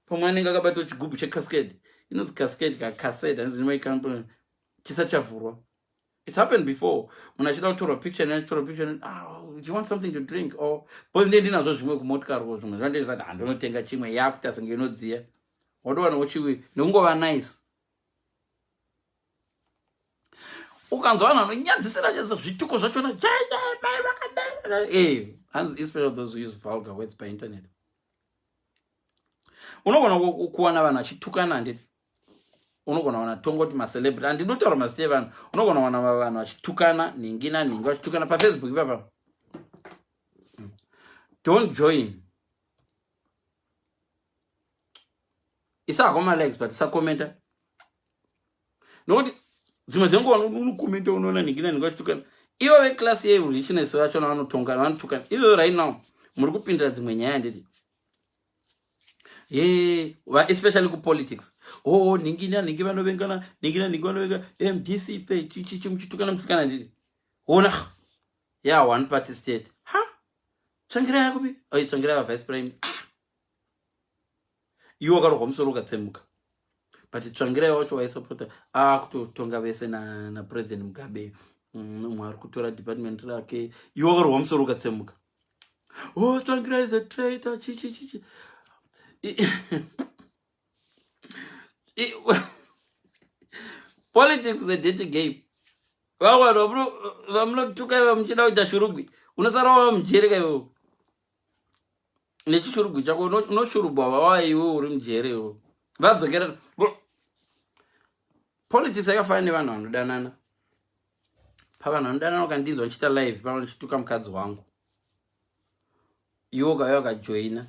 pamwe anenge akabata chigubhu checascade inonzi cascade kakased handizinomaikampo chisachavhurwa. It's happened before. Munhu achida kutorwa picture do you want something to drink or because ndinazvo zvimwe kumotikari ko zvimwe zvandezati handinotenga chimwe yakuti asinge inodziya wadowana wochiwi nekungova nice. Ukanzwa vanhu vanonyadzisira zvituko zvachona especially those who use vulgar words by internet. Unogona kuwana vanhu vachitukana handiti unogona wana tongoti macelebrity handinotaura mazita evanhu unogona wana vanhu vachitukana ningi vachitukana pafacebook ipapa. Don't join. Isako likes but isakomenta nokuti dzimwe dzenguva unokomenta unoona ningi vachitukana ivo veclasi yerulichiness vachona vanotongana vanotukana ivo right now muri kupindira dzimwe nyaya handiti especially kupolitics ningi vanovengana ningi vanovenga MDC pe chichi muchitukana nditi ona one party state tsvangira yakupi tsvangira ya vice prime iwo karogwa musoro ukatsemuka but tsvangira wacho waisupporta kutotonga vese na president Mugabe mwari kutora department rake iwo karogwa musoro ukatsemuka tsvangira is a traitor chichi politics is a dirty game. Vamunotuka vamuchida kuita shurugwi unosara wava mujere kaivo nechishurugwi chako unoshurugwa vava iwe uri mujere ivo vadzokera. Politics yakafanana nevanhu vanodanana. Pavanhu vanodanana ukandinzwa nichiita live pano nichituka mukadzi wangu iwo kauya ukajoina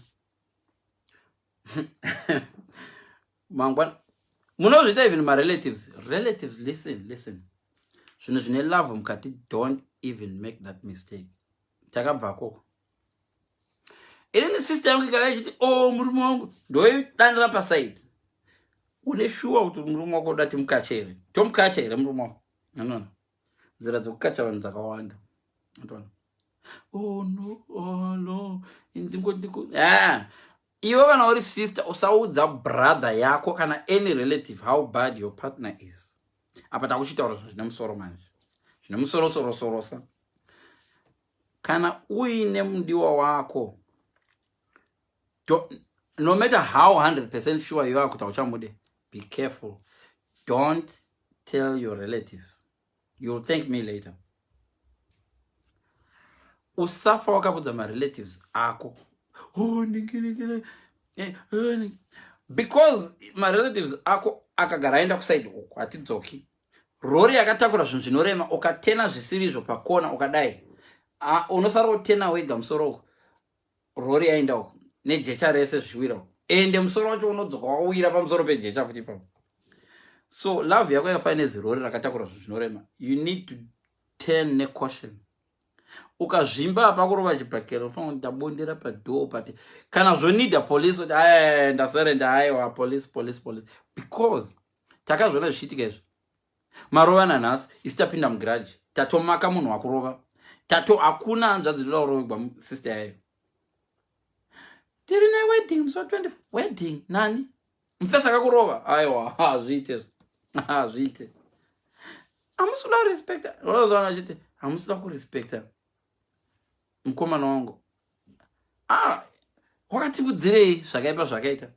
mangwana munozviita even marelatives listen zvinhu zvine love mukati don't even make that mistake. Takabva koko inini sister yangu ikauya ichiti murume wangu ndoidanira paside une shuwa kuti murume wako udati mukacha here tomukacha here murume wako anoona nzira dzekukacha vanhu dzakawanda anoona no ndingo iwe kana uri sister usaudza brother yako kana any relative how bad your partner is. Apa takuchitaura zvine musoro manje zvine musoro sorosa. Kana uine mundiwa wako no matter how 100% sure you are kuti uchamude, be careful. Don't tell your relatives. You'll thank me later. Usafa wakabudza relatives ako because my relatives ako akagara aenda kuside uko atidzoki rori yakatakura zvinhu zvinorema ukatena zvisirizvo pakona ukadai unosara utena wega musoro uko rori yaenda uko nejecha rese zviwira uko ende musoro wacho unodzoka wawira pamusoro pejecha futi ipapo. So love yako yakafanana nezirori rakatakura zvinorema. You need to turn necaution. Ukazvimba apakurova chibhakero unofanira kuti ndabondera padhoo pati kana zvonida polisi kuti ndaserenda aiwa polisi. Because takazviona zvichiitika izvi marova nanhasi isi tapinda mugiraji tatomaka munhu wakurova hakuna hanzvadzi inoda kurovegwa sister yayo. Tiri newedding musi wa24 wedding nani mufesi akakurova aiwa hazviite hazviite hamusi kuda kurespekta. Unozwana achiti hamusi kuda kurespekta mukomana wangu. Wakatibudzirei zvakaipa zvakaita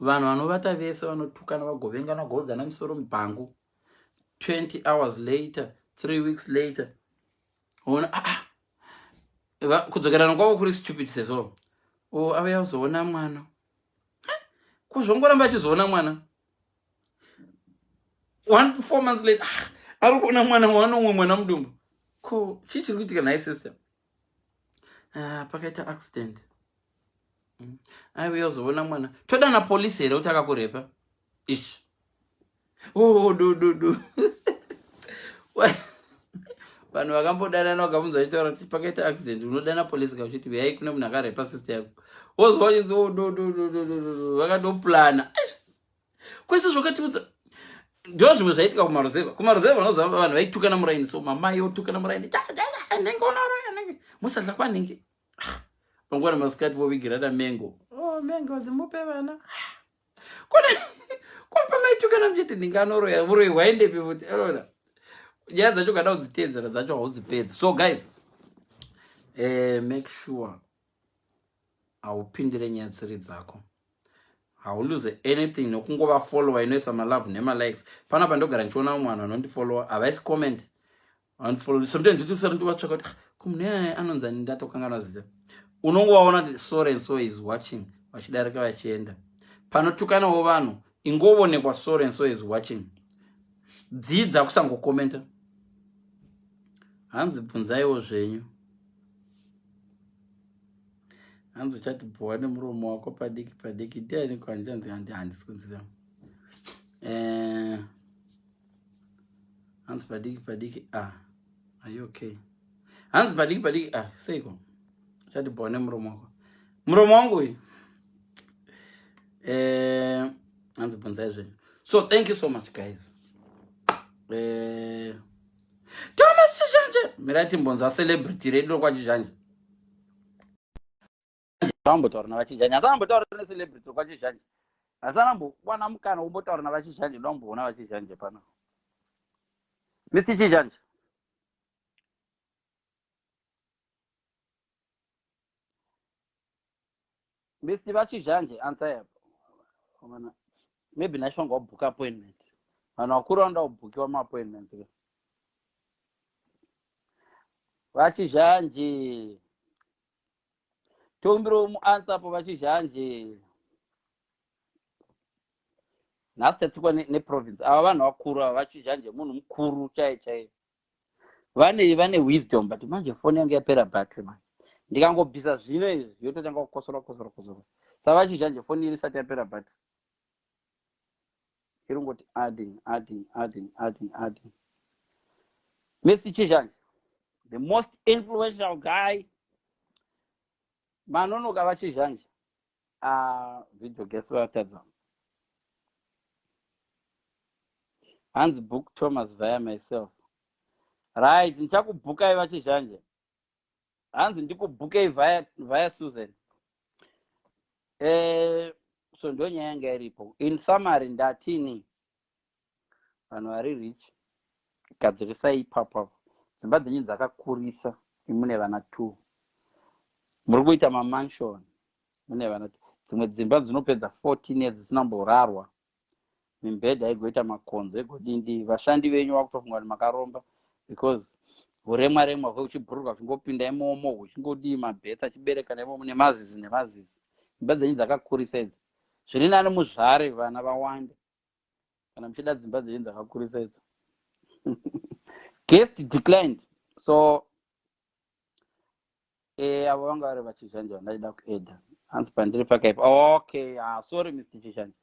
vanhu vanovata vese vanotukana vagovengana vagodzana misoro mubhangu 20 hours later 3 weeks later ona kudzokerana kwavo kuri stupid seso ave yazoona mwana kuzvongoramba achizoona mwana 4 months later ari kuona mwana wanomwe mwana mudumbu ko chii chiri kuitika naye sister pakaita accident aiwe yazoona mwana todana polisi here kuti akakurepa ichi do vanhu vakambodanana vakamunzwa achitaura kuti pakaita accident unodana polisi kauchiti uyai kune munhu akarepa sister yako wozwa uchinzi vakadoplana kwese zvakatiudza ndo zvimwe zvaitika kumaruzeva unoziva vanhu vaitukana muraini so mamai otukana muraini nenge unaroya musadla kwanenge vangwana masikati vovigirada mengo mengo zimupe vana kwapamaitukana muchiti ndinganoroya uroi hwaendepi futi ona nyaya dzacho kada kudziteedzera dzacho haudzipedzi. So guys make sure haupindire nyaya dziri dzako haulose anything nokungova follower inoisa malove nemalikes. Panapa ndogara ndichiona umwe vanhu vanondifollowa havaisi comment vanondifollow sometimes nditusa ndivatsvaka kuti kumunhu yaya anonzani ndatokanganwa zita unongovaona kuti so and so is watching vachidarika vachienda panotukanawo vanhu ingoonekwa so and so is watching dzidza kusangokomenta hanzi bvunzaiwo zvenyu hanzi uchati bhuwa nemuromo wako padiki ndiani kwanjanzi handisi kunzira hanzi padiki are you okay hanzi padiki seiko uchati bhuwa nemuromo wako muromo wangu uyu hanzi bvunzai zvenyu. So thank you so much guys. Thomas Chijanje mirati mbonzo celebrity redu kwa Chijanje ambotaura navachijanje asambotaura necelebrity kwa Chijanje asanambowana mukana umbotaura navachijanje ndomboona vachijanje pana Mr. Chijanje Mr. vachijanje answer yapo maybe nashonga book appointment vanhu vakuru vanoda kubhukiwa maappointment vachizhanje tombiro muansa po vachizhanje nhasi tatsikwa neprovince ava vanhu vakuru ava vachizhanje munhu mukuru chai vane wisdom but manje foni yangu yapera battery manje ndikangobvisa zvino izvi yototanga kukosora saka vachizhanje foni iri isati yapera battery irongoti adding. Mr. Chijanje, the most influential guy manonoka vachizhanje video guess vatadza hanzi book Thomas via myself right ndichakubhukai vachizhanje hanzi ndikubhukai via Susan so ndo nyaya yanga iripo. In summary ndatini vanhu vari rich gadzirisai ipapo dzimba dzenyu dzakakurisa imune vana 2 muri kuita mamansion mune vana 2 dzimwe dzimba dzinopedza 14 years dzinamborarwa mimbedha igoita makonzo egodindi vashandi venyu vakutofunga kuti makaromba because huremwa hweuchibhuruka uchingopinda imomo huchingodii mabhetsa achibereka nemomo nemazizi dzimba dzenyu dzakakurisa idzi zviri nani muzvare vana vawande kana muchida dzimba dzenyu dzakakurisa idzo. Guest declined. So avo vanga vari vachizhanja vandaida kuedha hanzi pandiri pakaipa. Okay, sorry Mr. Chishanja.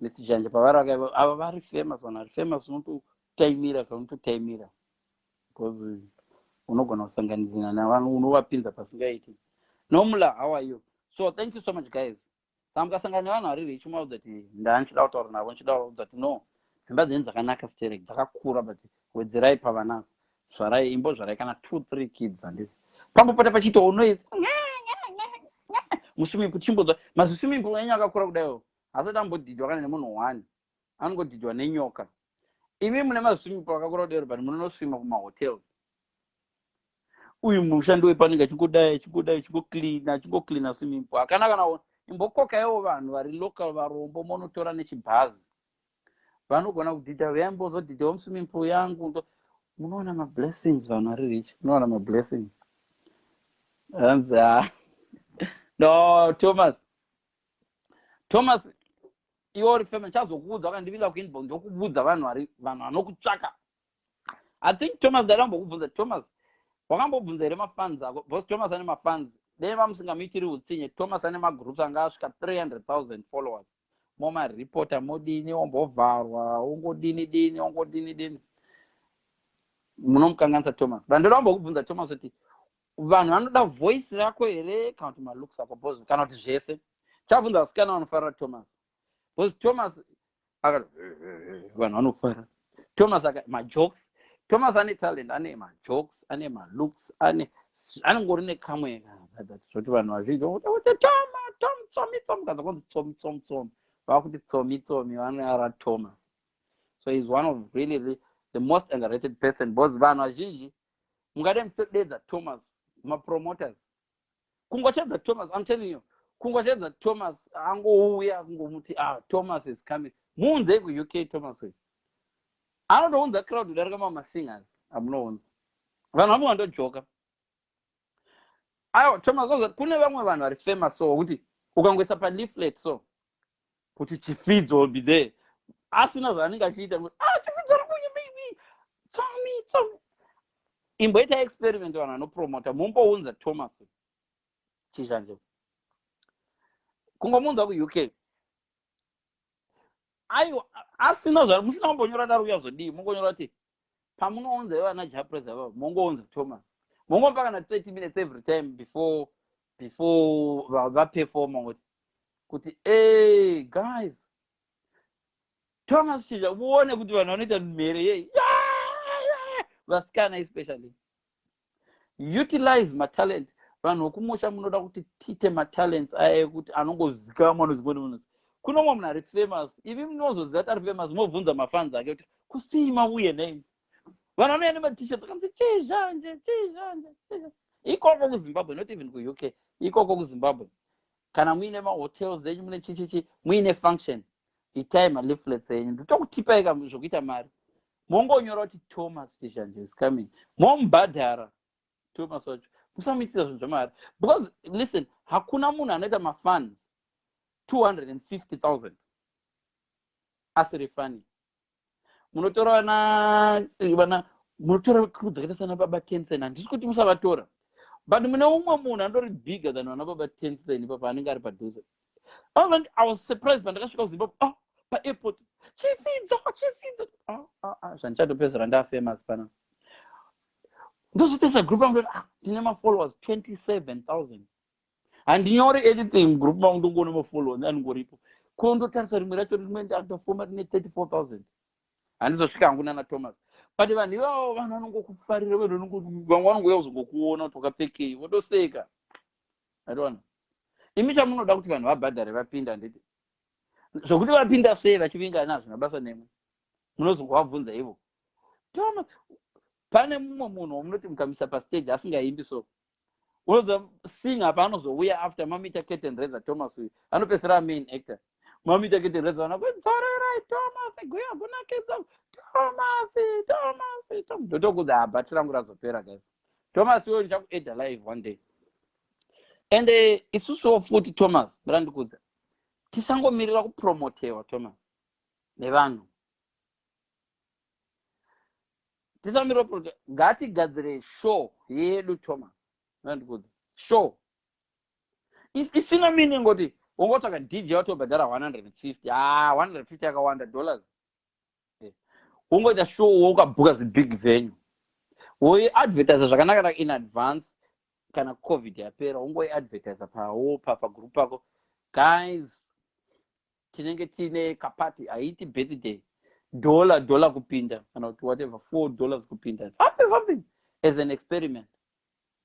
Mr. Chishanja pavari vakaipa ava vari famous, vanhu vari famous unototaimira kaunototaimira because unogona kusanganidzana navanhu unovapinza pasingaiti. Nomula, how are you? So thank you so much guys. Samukasangana nevanhu vari rich muvaudza kuti ndanchida kutaura navo, nchida kuudza kuti no, dzimba dzenyu dzakanaka sterek, dzakakura, but wedzerai pavanako, zvarai imbo zvarai kana 2-3 kids handisi pambopota pachito noise muswimming pool chimbodza maswimming pool enyu akakura kudaiwo asati ambodhidhwa kana nemunhu 1, anongodhidhwa nenyoka. Imi mune maswimming pool akakura kudaiwo but munonoswima kumahotels. Uyu mushandi wepaninga chingocleana swimming pool akana kana imbokokaiwo vanhu vari local varombo monotora nechibhazi vanogona kudhidha veimbozodhidhawo muswimming pool yangu. Munoona mablessings vanhu vari rich, munoona mablessings. No, Thomas iwo uri famous chazokuudza wakandivila kuinbox ndokubudza vanhu vanokutsvaka. I think Thomas ndakambokubvunza Thomas wakambobvunza here mafans ako because Thomas ane mafans dei vamusingamuitiri utsinye. Thomas ane magroups anga asvika 300,000 followers momareporter modini ombovharwa ongodini munomukanganisa Thomas. But ndoda kumbokubvunza Thomas kuti vanhu vanoda voice rako here kana kuti malooks ako because kana kuti zvese. Chabvunza vasikana vanofarira Thomas because Thomas akati vanhu vanofara Thomas majokes. Thomas ane talent, ane majokes, ane malooks, anengori nekamwe zvoti vanhu vazhinji kuti tsomi kaza kunzi tsomi vakuti tsomi vanoara Thomas. So he's one of really the most underrated person because vanhu vazhinji mungade mutodedza Thomas mapromoters kungochedza Thomas. I'm telling you, kungochedza Thomas angouya kungomuti Thomas is coming. Muunze kuUK Thomas we anotounza crowd kudarika masingers amunounza vanhu vamwe vandojoka. Aiwa Thomas oza kune vamwe vanhu vari famous so kuti ukangoisa paleaflet so kuti Chifidzo will be there asina zvaanenge achiita Chifidzo uri kunye baby tsomi imboita experiment vanhu vanopromota mumbounza Thomas Chishanje kungomunza kuUK. Aiwa asina zvari musina kumbonyora daro uyazodii mungonyora kuti pamunounza ivo ana japresa ivavo mongounza Thomas mongompa kana 30 minutes every time before vaperforma kuti hey guys Thomas Chija muone kuti vanhu vanoita mhere yei vasikana especially utilize matalent. Vanhu vokumusha munoda kuti tite matalents aya ekuti anongozikamwa nozimboni. Kuno mwa munhu ari famous ivi munozoziva kuti ari famous mobvunza mafans ake kuti kusima uye nei vanhu vanouya nematisheti akanzi chizhanje ikoko kuZimbabwe, not even kuUK, ikoko kuZimbabwe kana muine mahotels enyu mune chichichi muine function itai maleaflets enyu ndotokutipai zvokuita mari mongonyora kuti Thomas Chizhanje is coming mombhadhara Thomas wacho musamuitira zvinhu zvamari because listen hakuna munhu anoita mafans 250,000 asiri funny. Munotora munotora crew dzakaita sana baba Tencent handisi kuti musavatora but mune umwe munhu andori bigger than vana baba Tencent papa anenge ari padhuze. I was surprised pandakasvika kuZimbabwe paairport Chifidzo zvandichatopedzera ndafamous pana ndozotesa group yangu ndine mafollowers 27,000 handinyori anything group mangu ndongoona mafollowers anongoripo kundotarisa rimwe racho rimwe ndakatofoma rine 34,000 handizosvika hangu nana Thomas but vanhu ivavo vanhu vanongokufarira vamwe vanongouya kuzongokuona kuti wakapfekei wotoseka atoona. Imi chamunoda kuti vanhu vabhadhare vapinda nditi zvokuti vapinda sei vachivinga nazvo nabasa nemwe munozongovabvunza ivo Thomas. Pane mumwe munhu wamunoti mukamisa pastage asingaimbi so unoza singa paanozouya after mamita curtain raiser Thomas uyu anopesera main actor mamita curtain raiser vanakuzorerai Thomas guya kunakidza Thomas ndotokudza bhati rangu razopera guys. Thomas uyo ndichakuedha live one day and isusuwo futi Thomas brandikudza tisangomirira kupromotewa Thomas nevanhu tisamirira ngatigadzire show yedu Thomas ndandikuza show isina meaning kuti ungotsvaka DJ watobhadhara 150 150 akawanda dollars ungoita show ukabhuka zibig venue woiadvertisa zvakanaka in advance kana covid yapera ungoiadvertisa pagroup pako guys tinenge tine kapati haiti birthday dollar kupinda kana kuti whatever $4 kupinda something as an experiment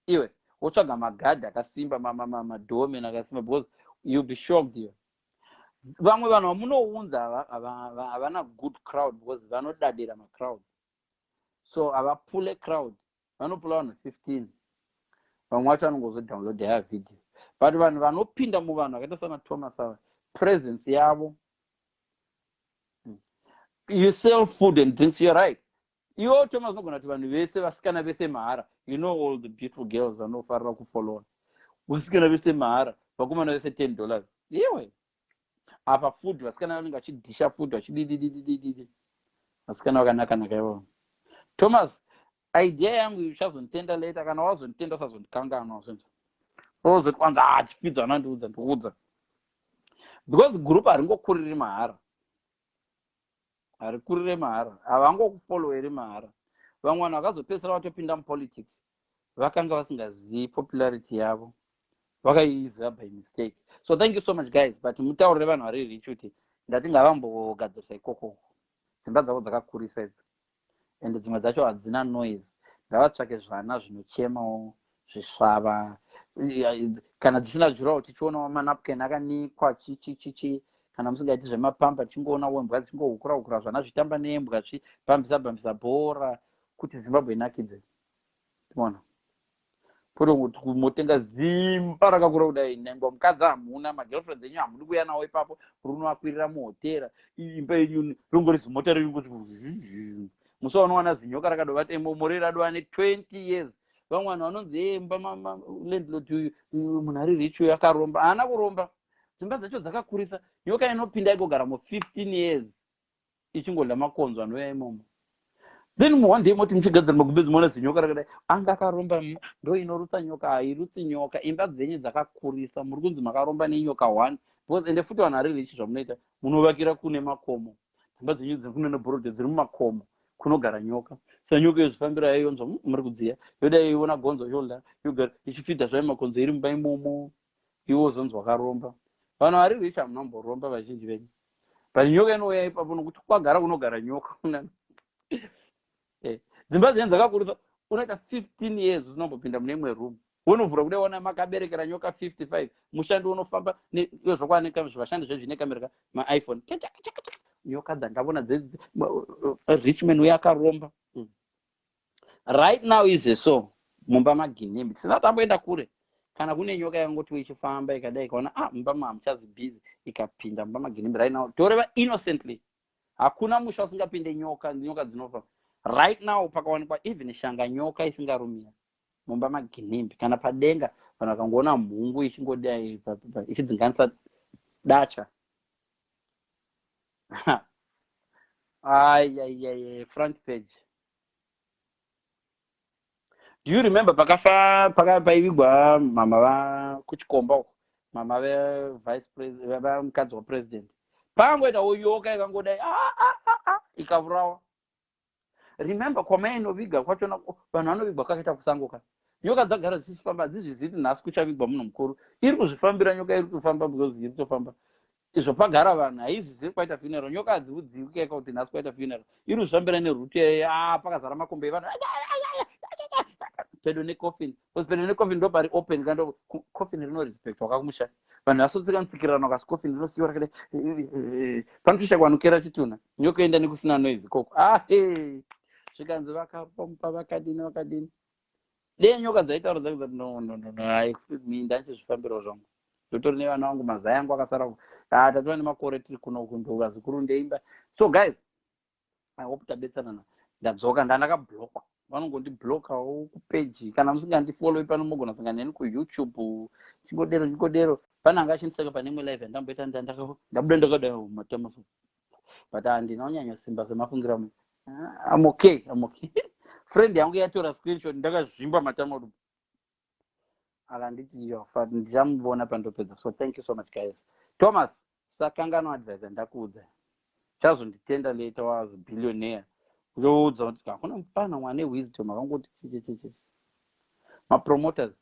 iwe wotsvaga magadhi akasimba madomen akasimba because you'll be shocked here vamwe vanhu vamunounza havana good crowd because vanodadira macrowd so havapule crowd vanopula vanhu 15 vamwe vacho vanongozodownloada ya video but vanhu vanopinda muvanhu vakaita sana Thomas ava presence yavo you sell food and drinks, you're right. You Thomas unogona kuti vanhu vese vasikana vese mahara, you know all the beautiful girls vanofarira kufollowa vasikana vese mahara vakomana vese $10 iwe apa food vasikana vanenge vachidhisha food vachididididididi vasikana vakanaka ivo. Thomas, idea yangu uchazonitenda later kana wazonitenda usazondikanganwa zvinhu ozoti kwanza chifidza nandiudza ndikuudza because group haringokuriri mahara harikurire mahara havangokufolloweri mahara vamwe vanhu vakazopedzisira vatopinda mupolitics vakanga vasingazivi popularity yavo vakaiziva by mistake. So thank you so much guys, but mutaurire vanhu vari rich kuti ndati ngavambogadzirisa ikoko dzimba dzavo dzakakurisa idzi ende dzimwe dzacho hadzina noise ngavatsvake zvana zvinochemawo zvisvava kana dzisina jurawo tichionawo manapkin akanikwa chichichichi kana musingaiti zvemapamba tingoona wembwa dzingokura zvana zvitamba nembwa zvibhambisa bhora kuti Zimbabwe inakidze timoona kuti kumotenga zimba rakakura kudai nengwa mukadzi hamuna magirlfriend enyu hamudi kuuya nawo ipapo runoakwirira muhotera imba yenyu rongori zimota renyu kuti musaonowana zinyoka rakadova temomore radova ne20 years vamwe vanhu vanonzi emba landlord munhu ari rich uyu akaromba haana kuromba dzimba dzacho dzakakurisa nyoka inopinda igogaramo 15 years ichingodla makonzo anouya imomo then one day moti muchigadzira magumbezi moona zinyoka rakadai anga akaromba ndo inorutsa nyoka hairutsi nyoka imba dzenyu dzakakurisa muri kunzi makaromba nenyoka 1 because ende futi vanhu ari rich zvamunoita munovakira kune makomo dzimba dzenyu dzekune nebhorodhe dziri mumakomo kunogara nyoka saka nyoka yozvifambira yaiyonzwa muri kudziya yoda iona gonzo yolda yogara ichifidha zvai makonzo iri mumba imomo iwo zonzi wakaromba vanhu vari rich hamunamboromba vazhinji venyu but nyoka inouya ipapo nokuti kwagara kunogara nyoka dzimba dzenyu dzakakurisa unoita 15 years usinambopinda mune imwe room unovhura kudai ona makaberekera nyoka 55 mushandi unofamba zvakwaneka vashandi zvezvine kamereka maiphone nyoka dzandavona richman uye akaromba right now is so mumba maginimbi tisina tamboenda kure kana kune nyoka yangotiwo ichifamba ikadai ikaona mumba mamuchazi busy ikapinda mumba maginimbi right now toreva innocently hakuna musha usingapinde nyoka dzinofa right now pakawanikwa even shanga nyoka isingarumira mumba maginimbi kana padenga vanhu vakangoona mhungu ichingodai ichidzinganisa dacha front page. Do you remember pakaivigwa mama kuchikomba mama vice president mukadzi wapresident pangoitawo yoka ikangodai ikavurawa. Remember kwamainoviga kwachona vanhu vanovigwa kakaita kusangoka nyoka dzagara dzichifamba hadzizviziti nhasi kuchavigwa munhu mukuru iri kuzvifambira nyoka iri kufamba because iri kutofamba izvo pagara vanhu haizviziri kwaita funeral nyoka hadziudziwi kuyaika kuti nhasi kwaita funeral iri kuzvifambira neruti pakazara makombe evanhu pedo necoffin because pedo necoffin ndo pari open kando coffin rinorespect wakakumusha vanhu vasotsika nitsikirana kasi coffin rinosiyiwa rakadai panotoshakwa nokera chitunha nyoka enda nekusina noise koko zvikanzi vakapompa vakadini dei nyoka dzaitaura dzakuzati no excuse me ndachizvifambirawo zvangu ndotori nevana vangu mazai angu akasara tatova nemakore tiri kuno kundoka zikuru ndeimba. So guys, I hope tabetsanana ndadzoka ndandakablokwa vanongondiblokawo kupeji kana musingandifollow pano mogona sangana neni kuyoutube chingodero pana anga achinitsaka pane imwe live yandamboita ndabuda ndakadai matama but handina unyanya simba semafungira mu I'm okay friend yangu yatora screenshot ndakazvimba matama akanditi yofa ndichamubona pandopedza. So thank you so much guys. Thomas, sakangano advisor ndakuudza. Chazonditenda later was a billionaire. Kuzoudza kuti hakuna mufana mwane wisdom akangoti chichichichi. Ma promoters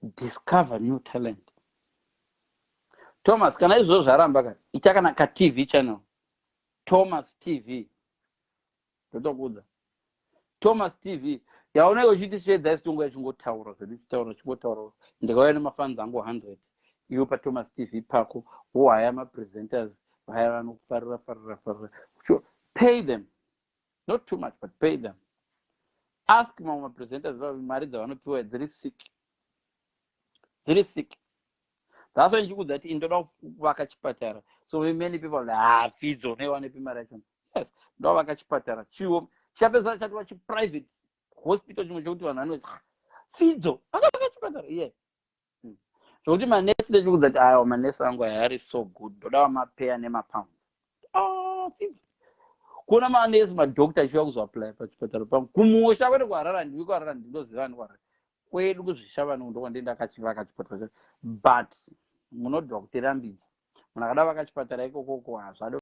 discover new talent. Thomas, kana izvo zvaramba ka ita kana ka TV channel. Thomas TV. Ndotokuudza. Thomas TV. Yaona uchiti shedza isitongo yachingotaura zvedu chingotaura. Ndikauya nemafans angu 100. Iwo pa Thomas TV pako wohaya ma-presenters vaya vanofarira. Pay them. Not too much, but pay them. Ask ma-presenters mari dzavanopiwa dziri sick. That's why you that indoda kuvaka chipatara. So many people are like, Fidzo, nevanepi mari yacho. Yes, ndovaka chipatara. Chiwo chapesa chatwa private hospital chimwe chokuti vanhu vanoti Fidzo, akavaka chipatara. Yeah. Zvokuti manesi ndechikuudza kuti ayo manesi angu ari so good. Ndoda vamapeya nemapounds. Fidzo. Kuna manesi madhokta achiva kuzoapply pachipatara pangu. Kumusha kwete kuharara ndiri kuharara ndinoziva ndikuharara. Kwedu kuzvishava ndokwandienda akachivaka chipatara. But munodwa kutirambidza. Munhu akada vaka chipatara ikoko hazvado